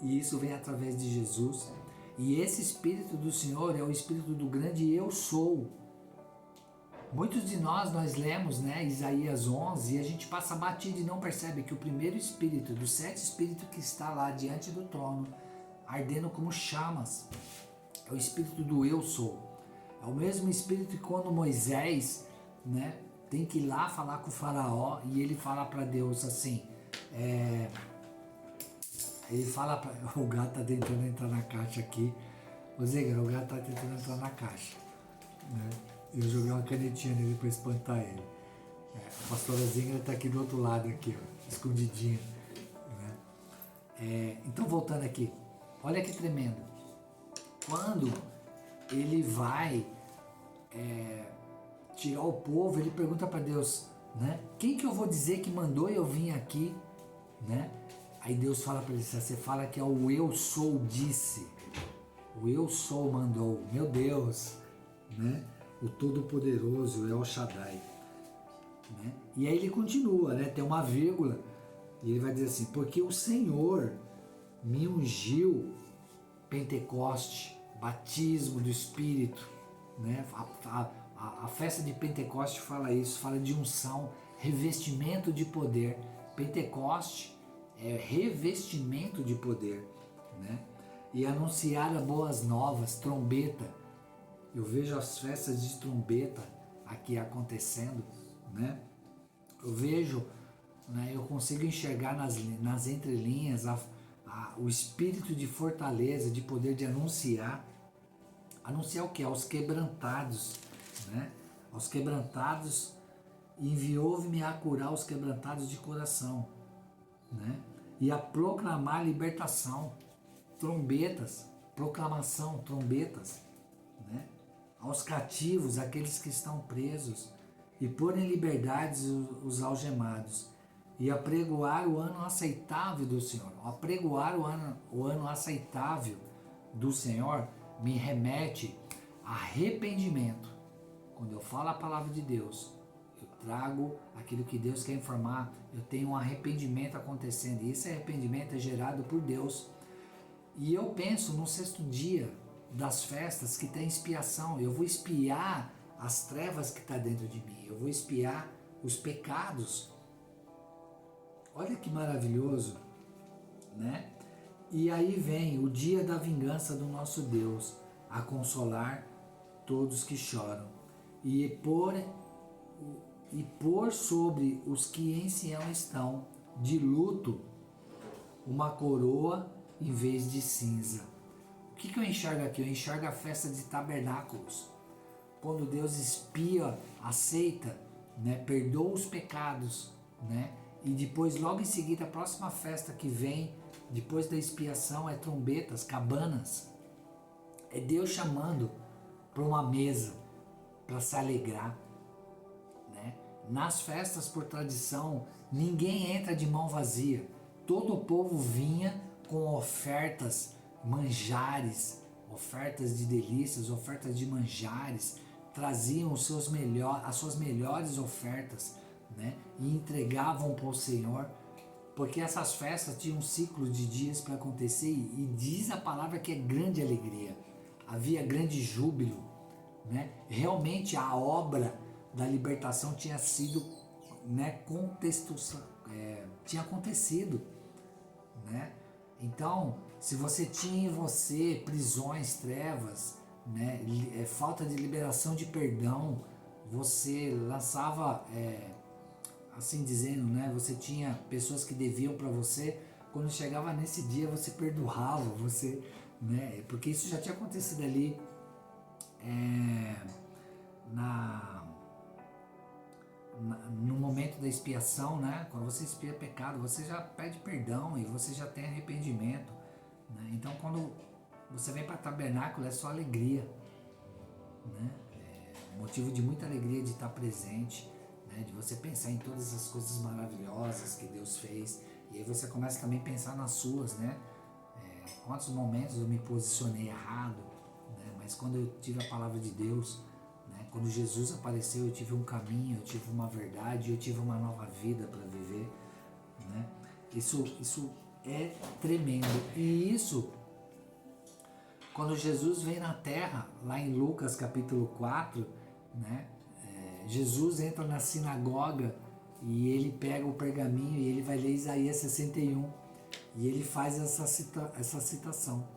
S1: E isso vem através de Jesus. E esse Espírito do Senhor é o Espírito do grande Eu Sou. Muitos de nós lemos, né, Isaías 11, e a gente passa batido e não percebe que o primeiro Espírito, dos 7 Espíritos que está lá diante do trono, ardendo como chamas, é o Espírito do Eu Sou. É o mesmo Espírito que quando Moisés, né, tem que ir lá falar com o faraó, e ele fala para Deus assim, ele fala pra, o gato está tentando entrar na caixa aqui, o gato está tentando entrar na caixa, né? Eu joguei uma canetinha nele para espantar ele. A pastora Zingra está aqui do outro lado, aqui, ó, escondidinha, né? Então, voltando aqui, olha que tremendo. Quando ele vai tirar o povo, ele pergunta para Deus, né? Quem que eu vou dizer que mandou eu vir aqui, né? Aí Deus fala para ele, você fala que é o Eu Sou disse, o Eu Sou mandou, meu Deus, né? O Todo-Poderoso, El Shaddai, né? E aí ele continua, né? Tem uma vírgula, e ele vai dizer assim, porque o Senhor me ungiu, Pentecoste, batismo do Espírito, né? A festa de Pentecoste fala isso, fala de unção, revestimento de poder. Pentecoste é revestimento de poder, né? E anunciar as boas novas, trombeta. Eu vejo as festas de trombeta aqui acontecendo, né? Eu vejo, né, eu consigo enxergar nas entrelinhas o espírito de fortaleza, de poder de anunciar. Anunciar o que? Aos quebrantados, né? Aos quebrantados, enviou-me a curar os quebrantados de coração, né? E a proclamar libertação, trombetas, proclamação, trombetas, né? Aos cativos, aqueles que estão presos, e pôr em liberdade os algemados, e apregoar o ano aceitável do Senhor. Apregoar o ano aceitável do Senhor me remete a arrependimento. Quando eu falo a palavra de Deus, eu trago aquilo que Deus quer informar, eu tenho um arrependimento acontecendo, e esse arrependimento é gerado por Deus. E eu penso no 6º dia, das festas que tem expiação. Eu vou expiar as trevas que está dentro de mim. Eu vou expiar os pecados. Olha que maravilhoso, né? E aí vem o dia da vingança do nosso Deus, a consolar todos que choram, e pôr sobre os que em Sião estão de luto uma coroa em vez de cinza. O que eu enxergo aqui? Eu enxergo a festa de tabernáculos, quando Deus expia, aceita, né, perdoa os pecados, né, e depois logo em seguida a próxima festa que vem depois da expiação é trombetas, cabanas. É Deus chamando para uma mesa, para se alegrar, né? Nas festas, por tradição, ninguém entra de mão vazia. Todo o povo vinha com ofertas, manjares, ofertas de delícias, ofertas de manjares, traziam as suas melhores ofertas, né? E entregavam para o Senhor, porque essas festas tinham um ciclo de dias para acontecer, e diz a palavra que é grande alegria, havia grande júbilo, né? Realmente a obra da libertação tinha sido, né, tinha acontecido, né? Então, se você tinha em você prisões, trevas, né, falta de liberação de perdão, você lançava, assim dizendo, né, você tinha pessoas que deviam para você, quando chegava nesse dia você perdoava, você, né, porque isso já tinha acontecido ali no momento da expiação, né? Quando você expia pecado, você já pede perdão e você já tem arrependimento, né? Então, quando você vem para tabernáculo, é só alegria, né? É motivo de muita alegria de estar presente, né? De você pensar em todas as coisas maravilhosas que Deus fez, e aí você começa também a pensar nas suas, né? Quantos momentos eu me posicionei errado, né? Mas quando eu tive a palavra de Deus, quando Jesus apareceu, eu tive um caminho, eu tive uma verdade, eu tive uma nova vida para viver, né? Isso é tremendo. E isso, quando Jesus vem na terra, lá em Lucas capítulo 4, né? Jesus entra na sinagoga e ele pega o pergaminho e ele vai ler Isaías 61 e ele faz essa citação.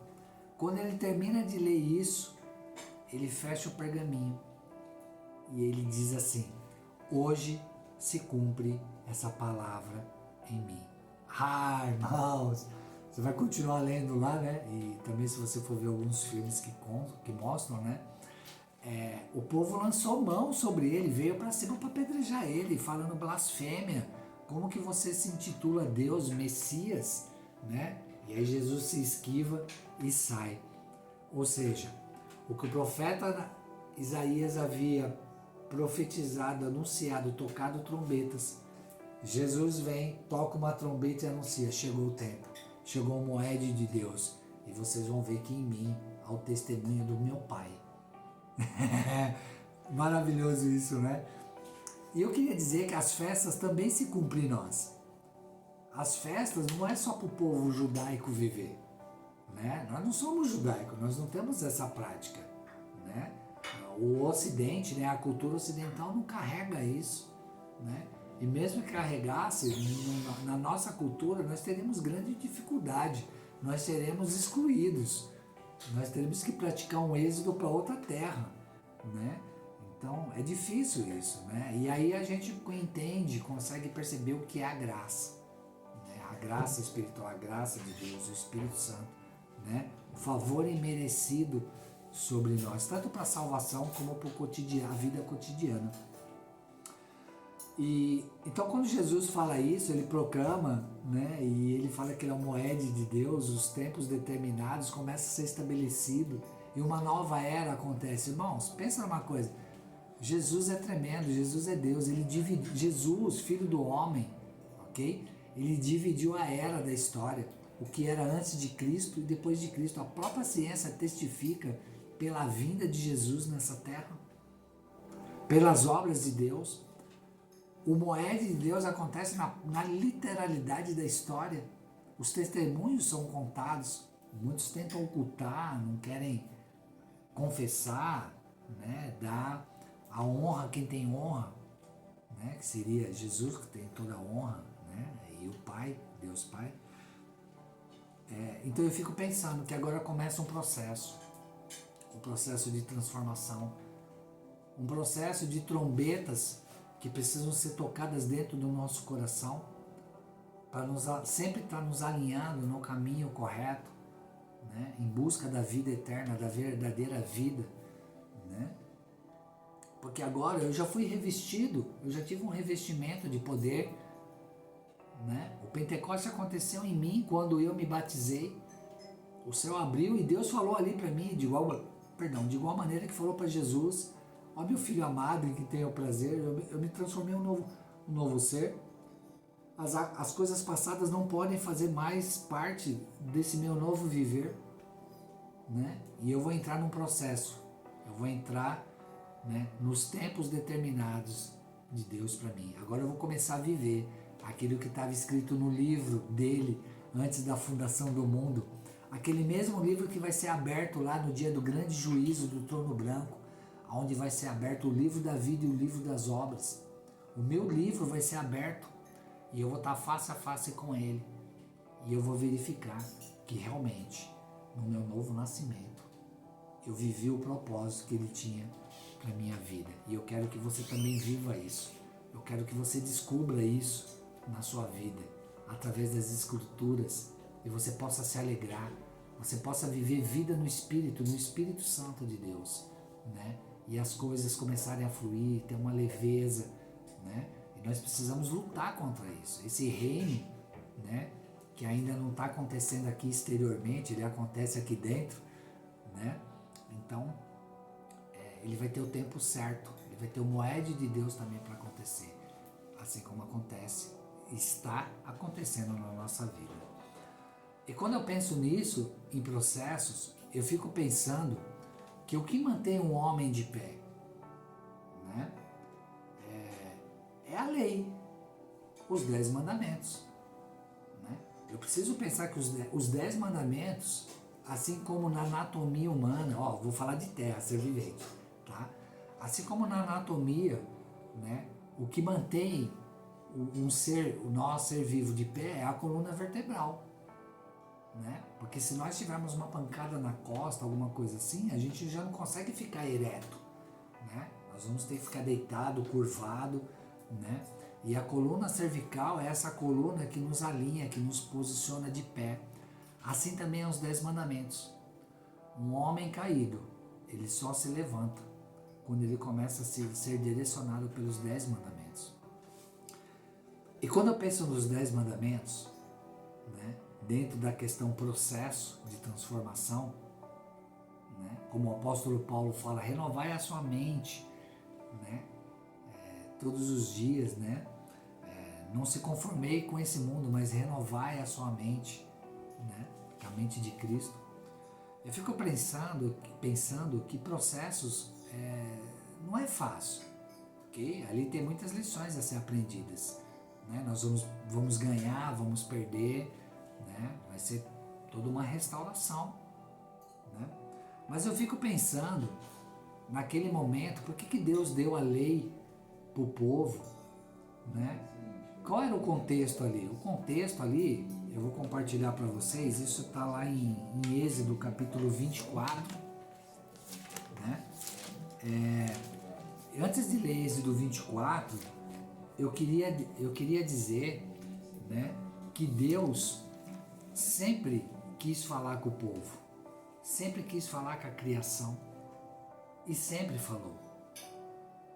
S1: Quando ele termina de ler isso, ele fecha o pergaminho e ele diz assim: hoje se cumpre essa palavra em mim. Ah, irmãos, você vai continuar lendo lá, né? E também, se você for ver alguns filmes que mostram, né? O povo lançou mão sobre ele, veio para cima para apedrejar ele, falando blasfêmia. Como que você se intitula Deus, Messias, né? E aí Jesus se esquiva e sai. Ou seja, o que o profeta Isaías havia profetizado, anunciado, tocado trombetas, Jesus vem, toca uma trombeta e anuncia: chegou o tempo, chegou o moed de Deus, e vocês vão ver que em mim há o testemunho do meu Pai. Maravilhoso isso, né? E eu queria dizer que as festas também se cumprem em nós. As festas não é só para o povo judaico viver, né? Nós não somos judaicos, nós não temos essa prática, né? O Ocidente, né, a cultura ocidental não carrega isso, né? E mesmo que carregasse, na nossa cultura nós teremos grande dificuldade, nós seremos excluídos, nós teremos que praticar um êxodo para outra terra, né? Então é difícil isso, né? E aí a gente entende, consegue perceber o que é a graça, né? A graça espiritual, a graça de Deus, o Espírito Santo, né? O favor imerecido sobre nós, tanto para a salvação como para a vida cotidiana. E então, quando Jesus fala isso, ele proclama, né? E ele fala que ele é o moed de Deus, os tempos determinados começam a ser estabelecido e uma nova era acontece. Irmãos, pensa numa coisa: Jesus é tremendo, Jesus é Deus, Jesus, filho do homem, ok? Ele dividiu a era da história, o que era antes de Cristo e depois de Cristo. A própria ciência testifica pela vinda de Jesus nessa terra, pelas obras de Deus. O moed de Deus acontece na literalidade da história. Os testemunhos são contados. Muitos tentam ocultar, não querem confessar, né, dar a honra a quem tem honra, né, que seria Jesus, que tem toda a honra, né, e o Pai, Deus Pai. Então eu fico pensando que agora começa um processo de transformação, um processo de trombetas que precisam ser tocadas dentro do nosso coração, para sempre estar nos alinhando no caminho correto, né, em busca da vida eterna, da verdadeira vida, né? Porque agora eu já fui revestido, eu já tive um revestimento de poder, né? O Pentecoste aconteceu em mim quando eu me batizei, o céu abriu e Deus falou ali para mim, de igual maneira que falou para Jesus: ó meu filho amado em que tenho prazer, eu me transformei em um novo ser. As coisas passadas não podem fazer mais parte desse meu novo viver, né? E eu vou entrar num processo, eu vou entrar, né, nos tempos determinados de Deus para mim. Agora eu vou começar a viver aquilo que estava escrito no livro dele antes da fundação do mundo, aquele mesmo livro que vai ser aberto lá no dia do grande juízo do trono branco, onde vai ser aberto o livro da vida e o livro das obras. O meu livro vai ser aberto e eu vou estar face a face com ele, e eu vou verificar que realmente no meu novo nascimento eu vivi o propósito que ele tinha para minha vida. E eu quero que você também viva isso. Eu quero que você descubra isso na sua vida, através das Escrituras, e você possa se alegrar, você possa viver vida no Espírito Santo de Deus, né? E as coisas começarem a fluir, ter uma leveza, né? E nós precisamos lutar contra isso. Esse reino, né, que ainda não está acontecendo aqui exteriormente, ele acontece aqui dentro, né? Então, ele vai ter o tempo certo, ele vai ter o moed de Deus também para acontecer, assim como acontece, está acontecendo na nossa vida. E quando eu penso nisso, em processos, eu fico pensando que o que mantém um homem de pé, né, é a lei, os 10 mandamentos, né? Eu preciso pensar que os 10 mandamentos, assim como na anatomia humana, vou falar de terra, ser vivente, tá? Assim como na anatomia, né, o que mantém o nosso ser vivo de pé é a coluna vertebral, né? Porque se nós tivermos uma pancada na costa, alguma coisa assim, a gente já não consegue ficar ereto, né? Nós vamos ter que ficar deitado, curvado, né? E a coluna cervical é essa coluna que nos alinha, que nos posiciona de pé. Assim também é os 10 mandamentos. Um homem caído, ele só se levanta quando ele começa a ser direcionado pelos 10 mandamentos. E quando eu penso nos 10 mandamentos, né, dentro da questão processo de transformação, né, como o apóstolo Paulo fala, renovai a sua mente, né, todos os dias, né, não se conformei com esse mundo, mas renovai a sua mente, né, a mente de Cristo. Eu fico pensando que processos não é fácil, ok? Ali tem muitas lições a ser aprendidas, né? Nós vamos ganhar, vamos perder, né? Vai ser toda uma restauração, né? Mas eu fico pensando, naquele momento, por que Deus deu a lei para o povo, né? Qual era o contexto ali? O contexto ali, eu vou compartilhar para vocês, isso está lá em Êxodo capítulo 24, né? Antes de ler Êxodo 24, eu queria dizer, né, que Deus sempre quis falar com o povo, sempre quis falar com a criação, e sempre falou.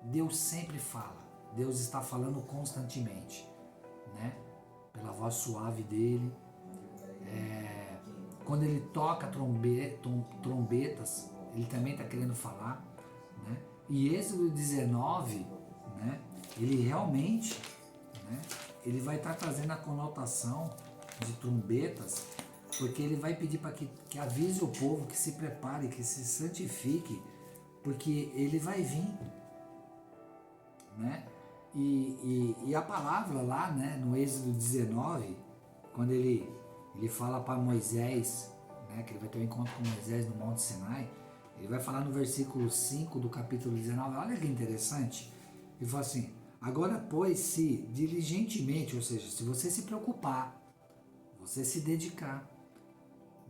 S1: Deus sempre fala, Deus está falando constantemente, né? Pela voz suave dele, quando ele toca trombetas, ele também está querendo falar, né? E Êxodo 19, né, ele realmente, né, ele vai estar trazendo a conotação de trombetas, porque ele vai pedir para que avise o povo, que se prepare, que se santifique, porque ele vai vir, né? E a palavra lá, né, no Êxodo 19, quando ele fala para Moisés, né, que ele vai ter um encontro com Moisés no Monte Sinai, Ele vai falar no versículo 5 do capítulo 19, olha que interessante. Ele fala assim: agora, pois, se diligentemente, ou seja, se você se preocupar, você se dedicar,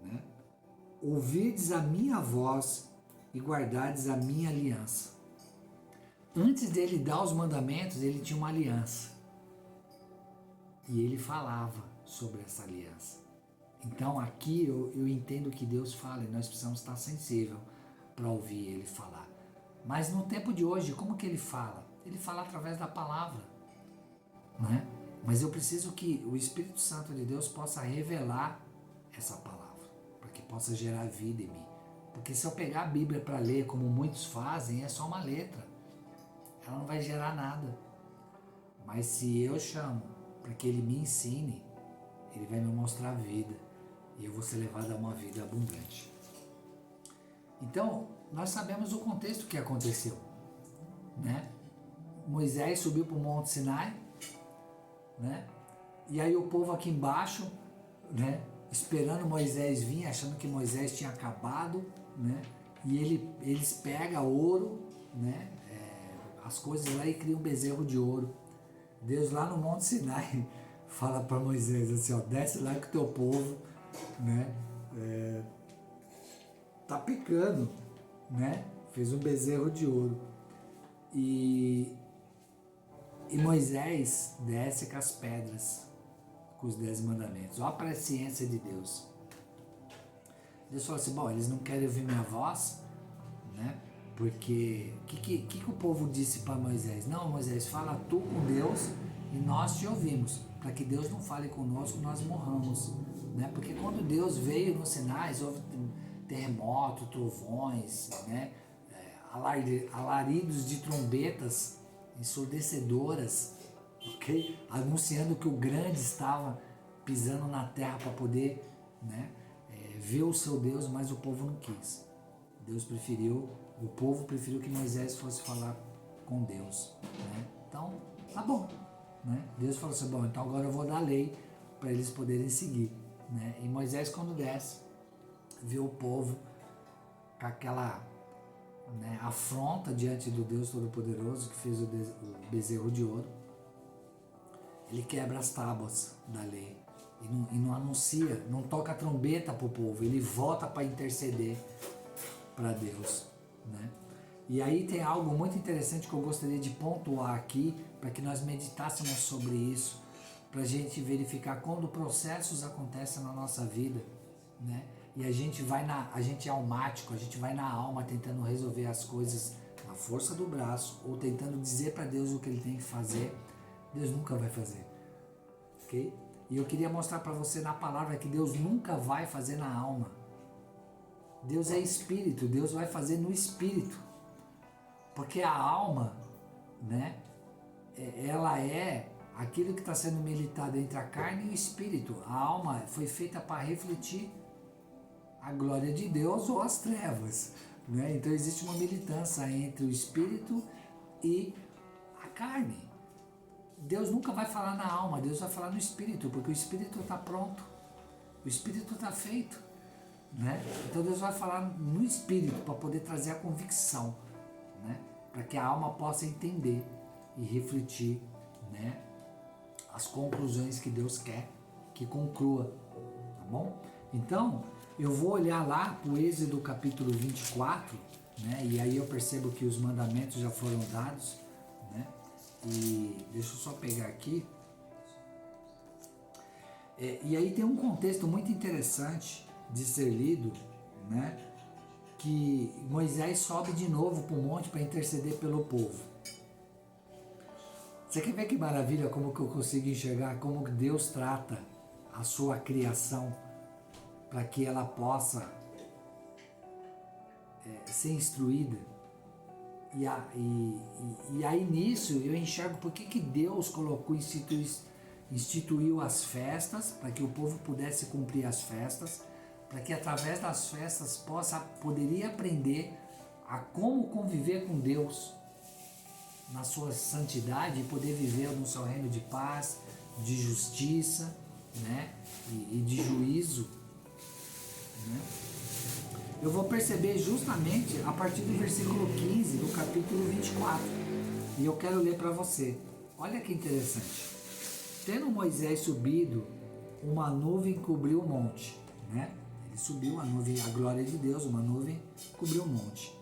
S1: né? Ouvirdes a minha voz e guardardes a minha aliança. Antes dele dar os mandamentos, ele tinha uma aliança. E ele falava sobre essa aliança. Então aqui eu entendo que Deus fala e nós precisamos estar sensível para ouvir ele falar. Mas no tempo de hoje, como que ele fala? Ele fala através da palavra, né? Mas eu preciso que o Espírito Santo de Deus possa revelar essa palavra, para que possa gerar vida em mim. Porque se eu pegar a Bíblia para ler, como muitos fazem, é só uma letra. Ela não vai gerar nada. Mas se eu chamo para que ele me ensine, ele vai me mostrar a vida e eu vou ser levado a uma vida abundante. Então, nós sabemos o contexto que aconteceu, né? Moisés subiu para o Monte Sinai, né? E aí o povo aqui embaixo, né? Esperando Moisés vir, achando que Moisés tinha acabado, né? E eles pegam ouro, né? As coisas lá e criam um bezerro de ouro. Deus lá no Monte Sinai fala para Moisés assim, ó, desce lá que o teu povo, né? Tá pecando, né? Fez um bezerro de ouro. E Moisés desce com as pedras, com os 10 mandamentos. Olha a presciência de Deus. Deus falou assim, bom, eles não querem ouvir minha voz, né? Porque o que o povo disse para Moisés? Não, Moisés, fala tu com Deus e nós te ouvimos, para que Deus não fale conosco, nós morramos, né? Porque quando Deus veio nos sinais, houve terremoto, trovões, né? Alaridos de trombetas ensurdecedoras, ok? Anunciando que o grande estava pisando na terra para poder, né, ver o seu Deus, mas o povo não quis. O povo preferiu que Moisés fosse falar com Deus, né? Então, tá bom, né? Deus falou assim, bom, então agora eu vou dar a lei para eles poderem seguir, né? E Moisés, quando desce, vê o povo com aquela, né, afronta diante do Deus Todo-Poderoso que fez o bezerro de ouro. Ele quebra as tábuas da lei e não anuncia, não toca a trombeta para o povo, ele volta para interceder para Deus, né? E aí tem algo muito interessante que eu gostaria de pontuar aqui, para que nós meditássemos sobre isso, para a gente verificar quando processos acontecem na nossa vida, né? E a gente é almático, a gente vai na alma tentando resolver as coisas na força do braço, ou tentando dizer para Deus o que ele tem que fazer. Deus nunca vai fazer, ok? E eu queria mostrar para você na palavra que Deus nunca vai fazer na alma. Deus é espírito, Deus vai fazer no espírito. Porque a alma, né, ela é aquilo que está sendo militado entre a carne e o espírito. A alma foi feita para refletir a glória de Deus ou as trevas, né? Então existe uma militância entre o espírito e a carne. Deus nunca vai falar na alma, Deus vai falar no espírito, porque o espírito está pronto, o espírito está feito, né? Então Deus vai falar no espírito para poder trazer a convicção, né? Para que a alma possa entender e refletir, né, as conclusões que Deus quer que conclua, tá bom? Então eu vou olhar lá para o Êxodo capítulo 24, né? E aí eu percebo que os mandamentos já foram dados, né? E deixa eu só pegar aqui. E aí tem um contexto muito interessante de ser lido, né? Que Moisés sobe de novo para o monte para interceder pelo povo. Você quer ver que maravilha como que eu consigo enxergar como Deus trata a sua criação para que ela possa ser instruída? E aí nisso eu enxergo por que Deus colocou, instituiu as festas, para que o povo pudesse cumprir as festas, para que através das festas poderia aprender a como conviver com Deus na sua santidade e poder viver no seu reino de paz, de justiça, né, e de juízo, né? eu vou perceber justamente a partir do versículo 15 do capítulo 24. E eu quero ler para você. Olha que interessante. Tendo Moisés subido, uma nuvem cobriu o monte, né? Ele subiu, a nuvem, a glória de Deus, uma nuvem cobriu o monte.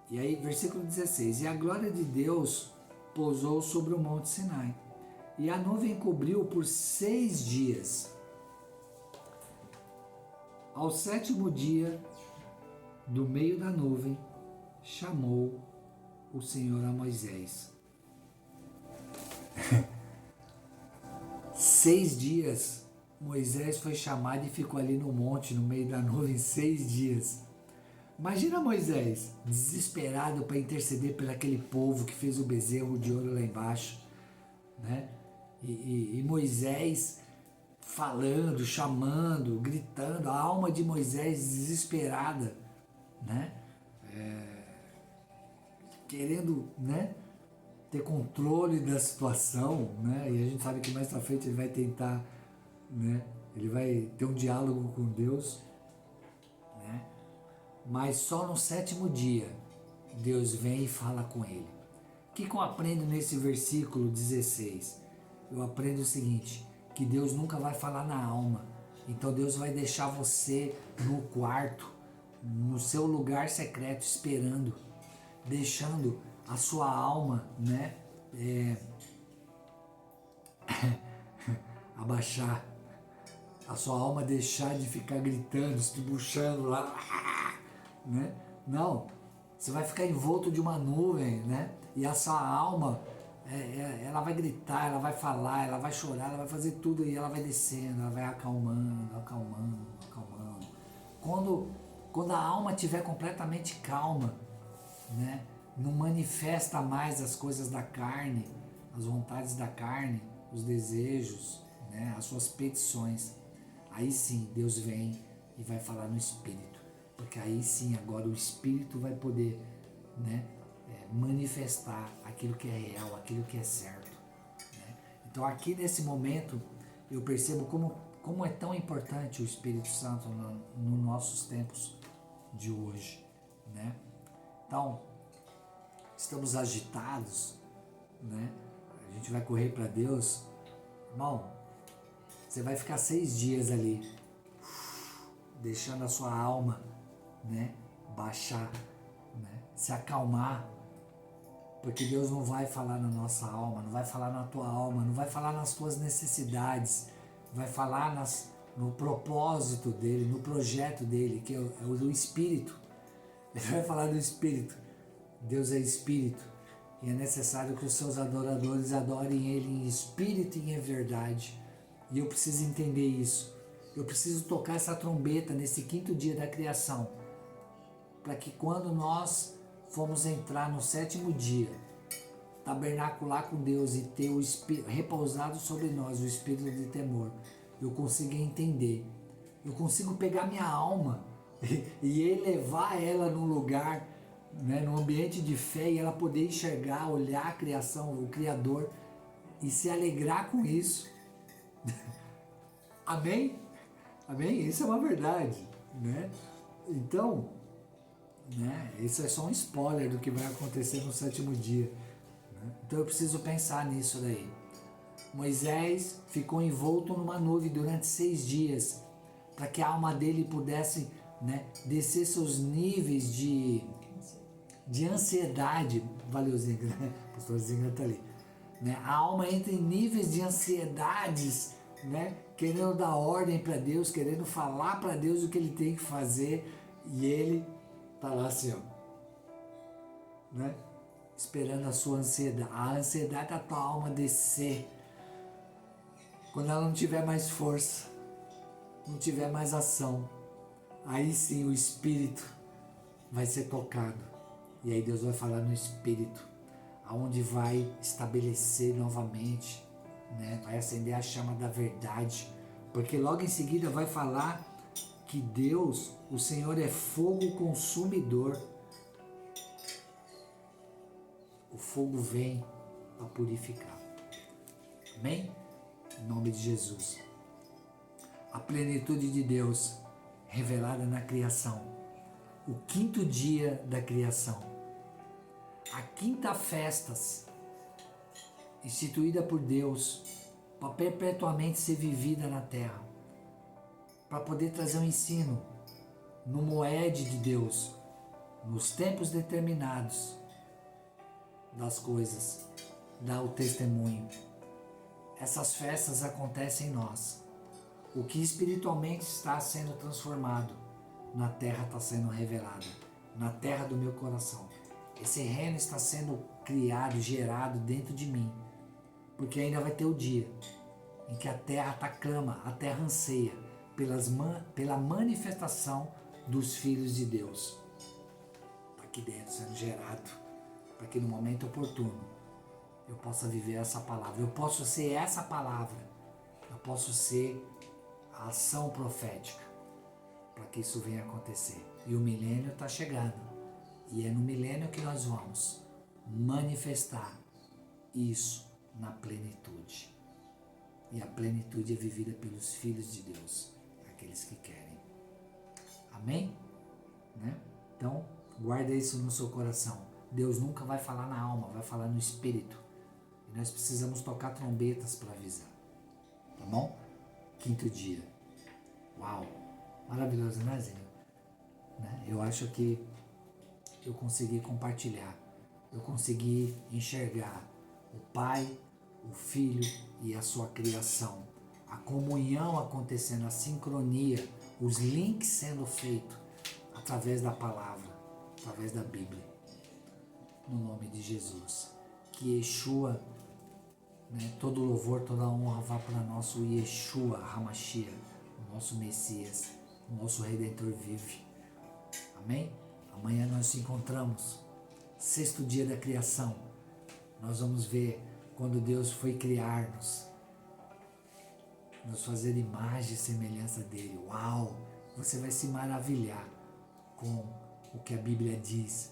S1: E aí, versículo 16, e a glória de Deus pousou sobre o monte Sinai, e a nuvem cobriu por 6 dias. Ao 7º dia, do meio da nuvem, chamou o Senhor a Moisés. 6 dias, Moisés foi chamado e ficou ali no monte, no meio da nuvem, 6 dias. Imagina Moisés, desesperado para interceder por aquele povo que fez o bezerro de ouro lá embaixo, né? E Moisés falando, chamando, gritando, a alma de Moisés desesperada, né? Querendo, né, ter controle da situação, né? E a gente sabe que mais pra frente ele vai tentar, né? Ele vai ter um diálogo com Deus, né? Mas só no 7º dia Deus vem e fala com ele. O que eu aprendo nesse versículo 16? Eu aprendo o seguinte, que Deus nunca vai falar na alma. Então Deus vai deixar você no quarto, no seu lugar secreto, esperando, deixando a sua alma, né, abaixar, a sua alma deixar de ficar gritando, estribuchando lá, né? Não, você vai ficar envolto de uma nuvem, né? E a sua alma, ela vai gritar, ela vai falar, ela vai chorar, ela vai fazer tudo e ela vai descendo, ela vai acalmando, acalmando, acalmando. Quando a alma estiver completamente calma, né? Não manifesta mais as coisas da carne, as vontades da carne, os desejos, né? As suas petições. Aí sim Deus vem e vai falar no Espírito, porque aí sim agora o Espírito vai poder, né, manifestar aquilo que é real, aquilo que é certo, né? Então aqui nesse momento eu percebo como é tão importante o Espírito Santo nos nossos tempos de hoje, né? Então estamos agitados, né? A gente vai correr para Deus, irmão. Você vai ficar 6 dias ali, deixando a sua alma, né, baixar, né, se acalmar, porque Deus não vai falar na nossa alma, não vai falar na tua alma, não vai falar nas tuas necessidades, vai falar no propósito dele, no projeto dele, que é o do Espírito. Ele vai falar do Espírito. Deus é Espírito e é necessário que os seus adoradores adorem Ele em Espírito e em verdade. E eu preciso entender isso. Eu preciso tocar essa trombeta nesse 5º dia da criação, para que quando nós formos entrar no 7º dia, tabernacular com Deus e ter o Espírito repousado sobre nós, o Espírito de temor, eu consiga entender. Eu consigo pegar minha alma e elevar ela num lugar, né, num ambiente de fé, e ela poder enxergar, olhar a criação, o Criador, e se alegrar com isso. Amém? Amém? Isso é uma verdade, né? Então, né, isso é só um spoiler do que vai acontecer no 7º dia, né? Então eu preciso pensar nisso daí. Moisés ficou envolto numa nuvem durante 6 dias, para que a alma dele pudesse, né, descer seus níveis de ansiedade. Valeu, Zinga, né? O pastor Zinga está ali. Né? A alma entra em níveis de ansiedades, né? Querendo dar ordem para Deus, querendo falar para Deus o que ele tem que fazer, e ele tá lá assim, ó, né? Esperando a sua ansiedade, a ansiedade da tua alma descer, quando ela não tiver mais força, não tiver mais ação, aí sim o Espírito vai ser tocado, e aí Deus vai falar no Espírito, aonde vai estabelecer novamente, né? Vai acender a chama da verdade, porque logo em seguida vai falar que Deus, o Senhor, é fogo consumidor. O fogo vem para purificar. Amém? Em nome de Jesus. A plenitude de Deus revelada na criação. o quinto dia da criação. A quinta festas instituída por Deus para perpetuamente ser vivida na terra, para poder trazer um ensino no moed de Deus, nos tempos determinados das coisas, dá o testemunho. Essas festas acontecem em nós. O que espiritualmente está sendo transformado na terra está sendo revelado, na terra do meu coração. Esse reino está sendo criado, gerado dentro de mim, porque ainda vai ter o dia em que a terra clama, a terra anseia pela manifestação dos filhos de Deus. Está aqui dentro sendo gerado, para que no momento oportuno eu possa viver essa palavra. Eu posso ser essa palavra, eu posso ser a ação profética para que isso venha acontecer. E o milênio está chegando, e é no milênio que nós vamos manifestar isso na plenitude. E a plenitude é vivida pelos filhos de Deus, aqueles que querem. Amém? Né? Então, guarda isso no seu coração. Deus nunca vai falar na alma, vai falar no espírito. E nós precisamos tocar trombetas para avisar. Tá bom? Quinto dia. Uau! Maravilhoso, né, Zinho? Né? Eu acho que eu consegui compartilhar. Eu consegui enxergar o Pai, o Filho e a sua criação. A comunhão acontecendo, a sincronia, os links sendo feitos através da palavra, através da Bíblia. No nome de Jesus. Que Yeshua, né, todo louvor, toda honra vá para nosso Yeshua HaMashiach, o nosso Messias, o nosso Redentor vive. Amém? Amanhã nós nos encontramos. Sexto dia da criação. Nós vamos ver quando Deus foi criar-nos, nos fazer imagem e semelhança dele. Uau! Você vai se maravilhar com o que a Bíblia diz,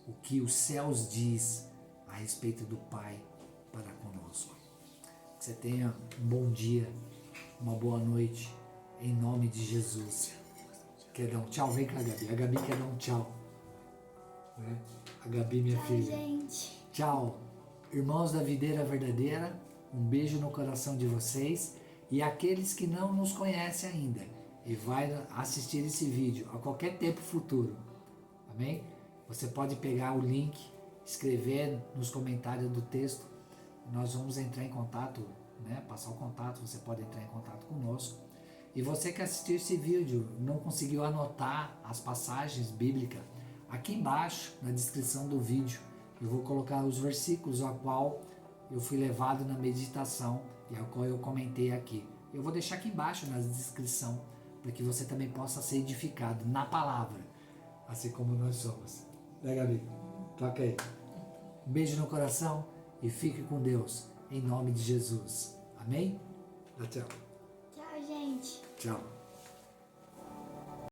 S1: o que os céus diz a respeito do Pai para conosco. Que você tenha um bom dia, uma boa noite, em nome de Jesus. Quer dar um tchau? Vem cá, Gabi. A Gabi quer dar um tchau. A Gabi, minha filha.
S2: Gente.
S1: Tchau. Irmãos da Videira Verdadeira, um beijo no coração de vocês. E aqueles que não nos conhecem ainda e vai assistir esse vídeo a qualquer tempo futuro, amém? Você pode pegar o link, escrever nos comentários do texto, nós vamos entrar em contato, né? Passar o contato, você pode entrar em contato conosco. E você que assistiu esse vídeo, não conseguiu anotar as passagens bíblicas, aqui embaixo, na descrição do vídeo, eu vou colocar os versículos a qual eu fui levado na meditação e a qual eu comentei aqui. Eu vou deixar aqui embaixo na descrição, para que você também possa ser edificado na palavra, assim como nós somos. Né, Gabi? Toca aí. Um beijo no coração e fique com Deus, em nome de Jesus. Amém? Tchau.
S2: Tchau, gente.
S1: Tchau.